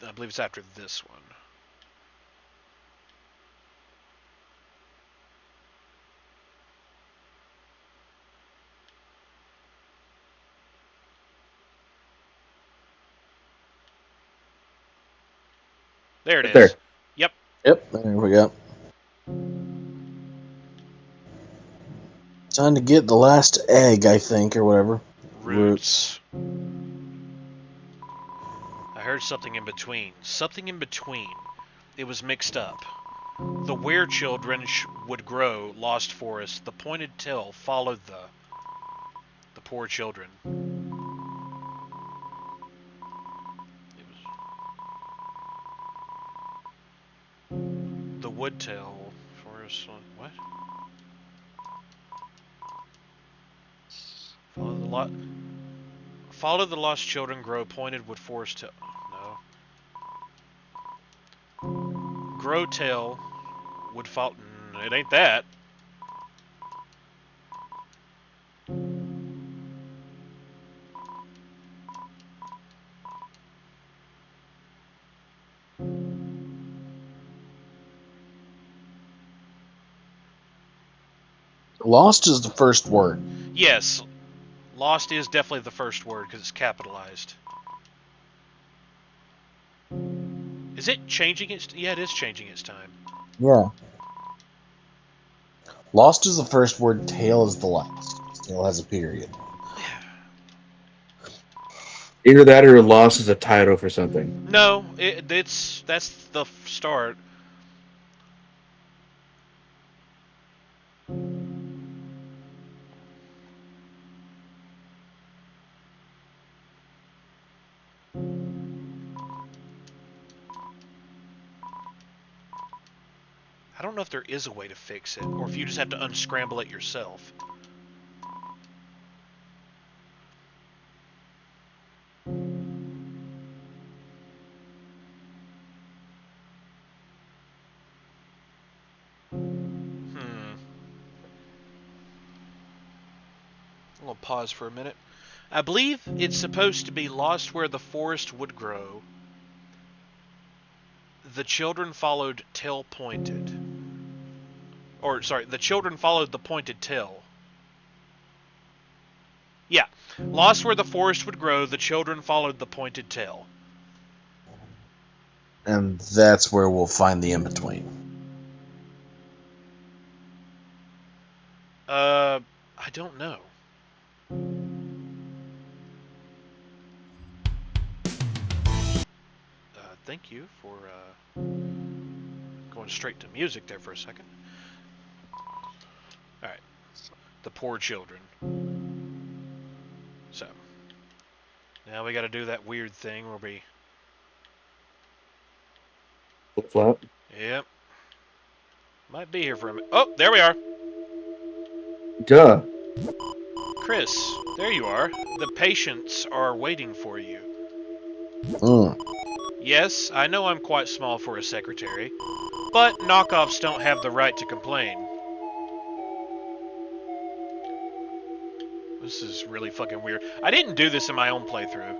I believe it's after this one. There it Right is. there. Yep. Yep, there we go. Time to get the last egg, I think, or whatever. Roots. I heard something in between. Something in between. It was mixed up. The were children would grow, lost forest. The pointed tail followed the poor children. It was the wood tail forest. What? Follow the lost children grow. Pointed wood forest tail. No. Grow tail would follow. It ain't that. Lost is the first word. Yes, lost is definitely the first word because it's capitalized. Is it changing its? Yeah, it is changing its time. Yeah. Lost is the first word. Tail is the last. Tail has a period. Either that or Lost is a title for something. No, that's the start. I don't know if there is a way to fix it, or if you just have to unscramble it yourself. I'm gonna pause for a minute. I believe it's supposed to be lost where the forest would grow. The children followed tail pointed. Or, sorry, the children followed the pointed tail. Yeah. Lost where the forest would grow, the children followed the pointed tail. And that's where we'll find the in-between. I don't know. Thank you for going straight to music there for a second. Alright. The poor children. So. Now we gotta do that weird thing where we... Flip flop. Yep. Might be here for a minute. Oh, there we are. Duh. Chris, there you are. The patients are waiting for you. Yes, I know I'm quite small for a secretary, but knockoffs don't have the right to complain. This is really fucking weird. I didn't do this in my own playthrough.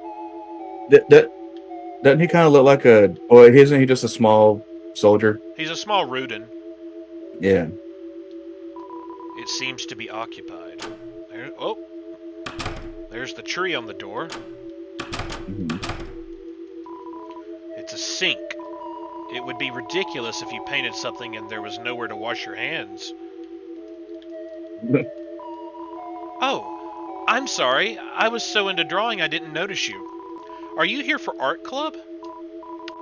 Doesn't he kind of look like a... Or isn't he just a small soldier? He's a small Rudin. Yeah. It seems to be occupied. There's the tree on the door. Mm-hmm. It's a sink. It would be ridiculous if you painted something and there was nowhere to wash your hands. Oh, I'm sorry. I was so into drawing I didn't notice you. Are you here for art club?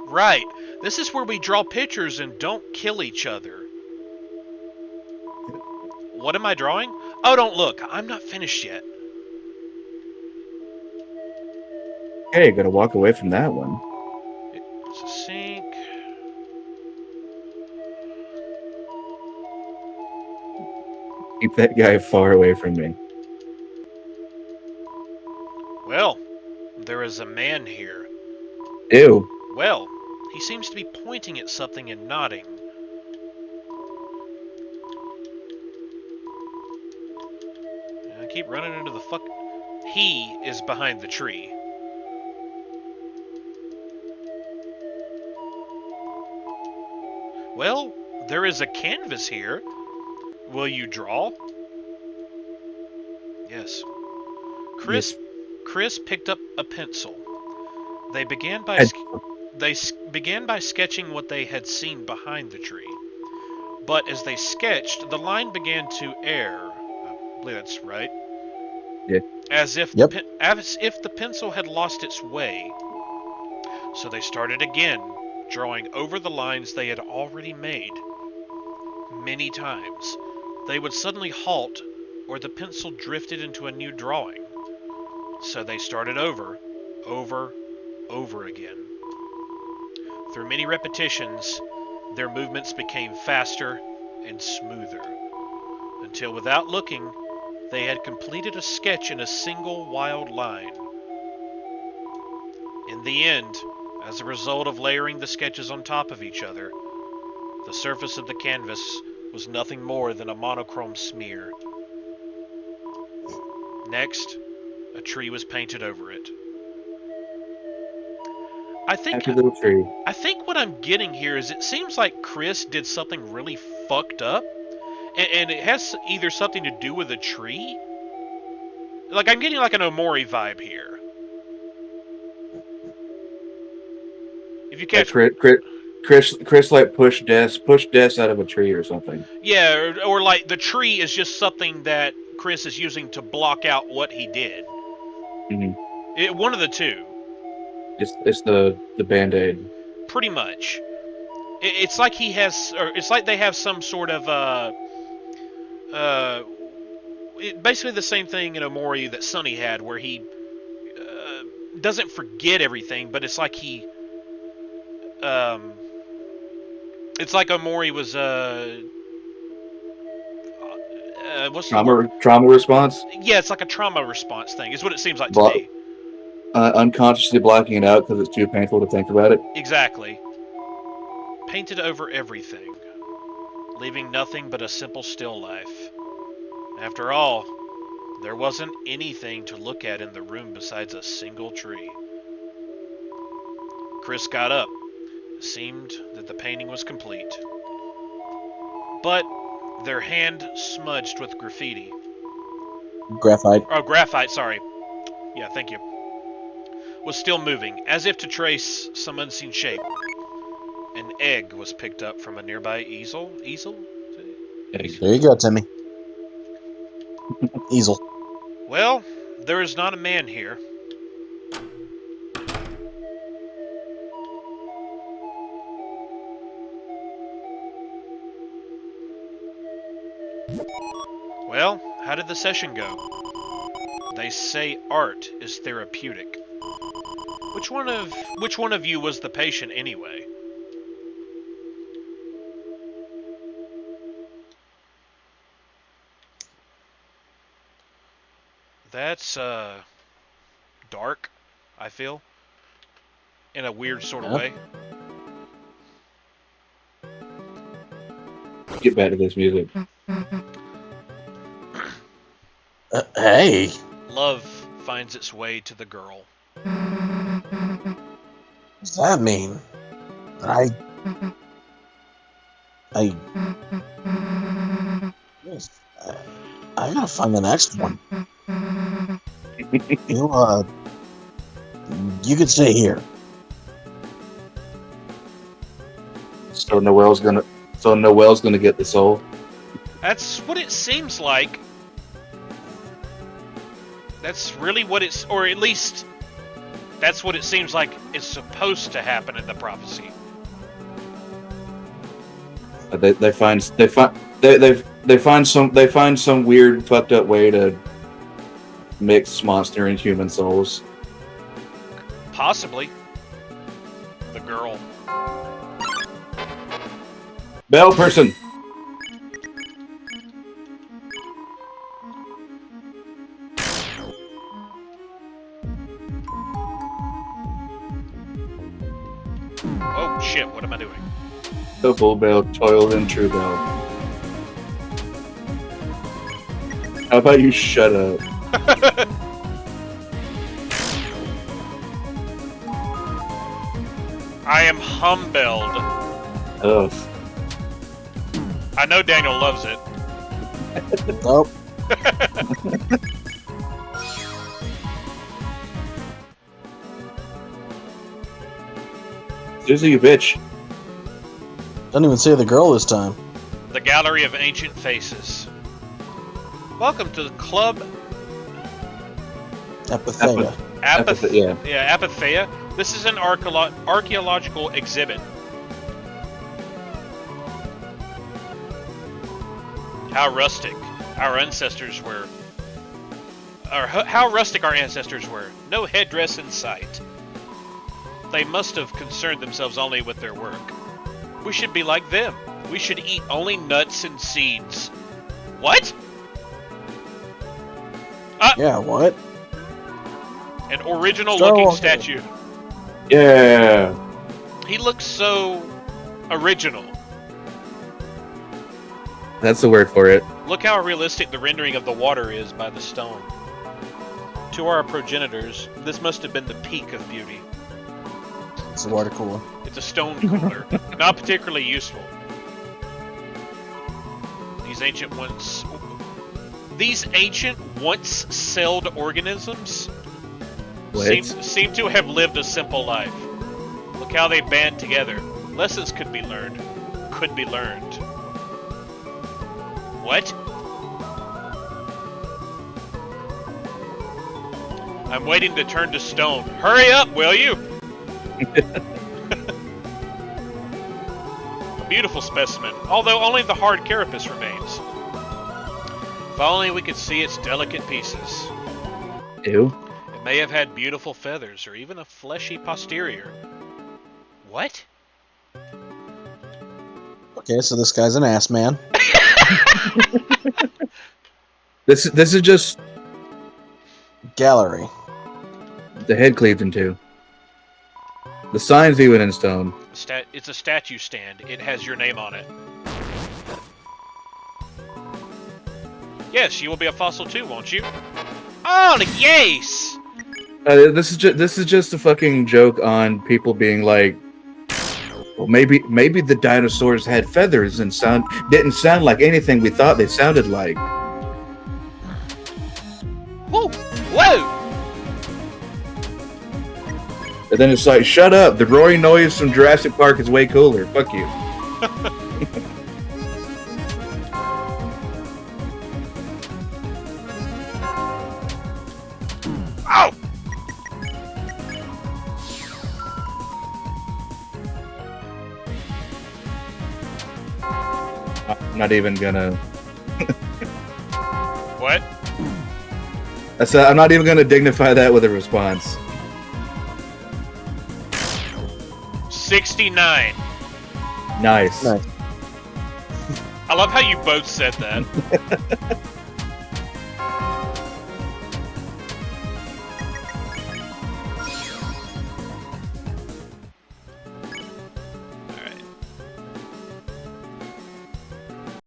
Right. This is where we draw pictures and don't kill each other. What am I drawing? Oh, don't look. I'm not finished yet. Hey, gotta walk away from that one. It's a sink. Keep that guy far away from me. Well, there is a man here. Ew. Well, he seems to be pointing at something and nodding. I keep running into the fuck... He is behind the tree. Well, there is a canvas here. Will you draw? Yes. Chris picked up a pencil. They began by sketching what they had seen behind the tree. But as they sketched, the line began to err. believe that's right. Yeah. As if Yep. as if the pencil had lost its way. So they started again, drawing over the lines they had already made. Many times, they would suddenly halt, or the pencil drifted into a new drawing. So they started over, over again. Through many repetitions, their movements became faster and smoother, until without looking, they had completed a sketch in a single wild line. In the end, as a result of layering the sketches on top of each other, the surface of the canvas was nothing more than a monochrome smear. Next, a tree was painted over it. I think Happy little tree. what I'm getting here is it seems like Chris did something really fucked up, and it has either something to do with a tree. Like I'm getting like an Omori vibe here. If you Like catch, Chris like pushed Des out of a tree or something. yeah, or like the tree is just something that Chris is using to block out what he did. Mm-hmm. One of the two, It's the Band-Aid. pretty much. It's like he has, or it's like they have some sort of basically the same thing in Omori that Sonny had, where he doesn't forget everything, but it's like he, it's like Omori was what's the word? Trauma response. Yeah, it's like a trauma response thing. Is what it seems like to Blo- me. Unconsciously blocking it out because it's too painful to think about it. Exactly. Painted over everything, leaving nothing but a simple still life. After all, there wasn't anything to look at in the room besides a single tree. Chris got up. It seemed that the painting was complete. But their hand smudged with graffiti. Graphite. Oh, graphite, sorry. Yeah, thank you. Was still moving, as if to trace some unseen shape. An egg was picked up from a nearby easel. Easel? Egg. There you go, Timmy. Easel. Well, there is not a man here. Well, how did the session go? They say art is therapeutic. Which one of you was the patient anyway? That's dark, I feel. In a weird sort of way. Get back to this music. Hey. Love finds its way to the girl. What does that mean? Yes, I gotta find the next one. You can stay here. So Noel's gonna get the soul. That's what it seems like. That's really what it's, or at least that's what it seems like is supposed to happen in the prophecy. They find some weird fucked up way to mix monster and human souls. Possibly. The girl. Bell person. Oh shit, what am I doing? Double bell, toil and true bell. How about you shut up? I am humbled. Ugh. I know Daniel loves it. Nope. Susie, you bitch. Don't even say the girl this time. The Gallery of Ancient Faces. Welcome to the Club Epitheia. Apatheia. This is an archaeological exhibit. How rustic our ancestors were. Or how rustic our ancestors were. No headdress in sight. They must have concerned themselves only with their work. We should be like them. We should eat only nuts and seeds. What? Yeah, what? An original Star looking Wars. statue. Yeah. He looks so original. That's the word for it. Look how realistic the rendering of the water is by the stone. To our progenitors, this must have been the peak of beauty. It's a water cooler. It's a stone cooler. Not particularly useful. These ancient once-celled organisms seem to have lived a simple life. Look how they band together. Lessons could be learned. What? I'm waiting to turn to stone. Hurry up, will you? A beautiful specimen, although only the hard carapace remains. If only we could see its delicate pieces. Ew. It may have had beautiful feathers or even a fleshy posterior. What? Okay, so this guy's an ass man. This is just Gallery. the head cleaved in two. The sign's even in stone. It's a statue stand. It has your name on it. Yes, you will be a fossil too, won't you? Oh, yes! This is just a fucking joke on people being like, well, maybe the dinosaurs had feathers and didn't sound like anything we thought they sounded like. Whoa! Whoa! And then it's like, shut up! The roaring noise from Jurassic Park is way cooler. Fuck you. Ow! I'm not even gonna. What? I said I'm not even gonna dignify that with a response. 69. Nice. Nice. I love how you both said that.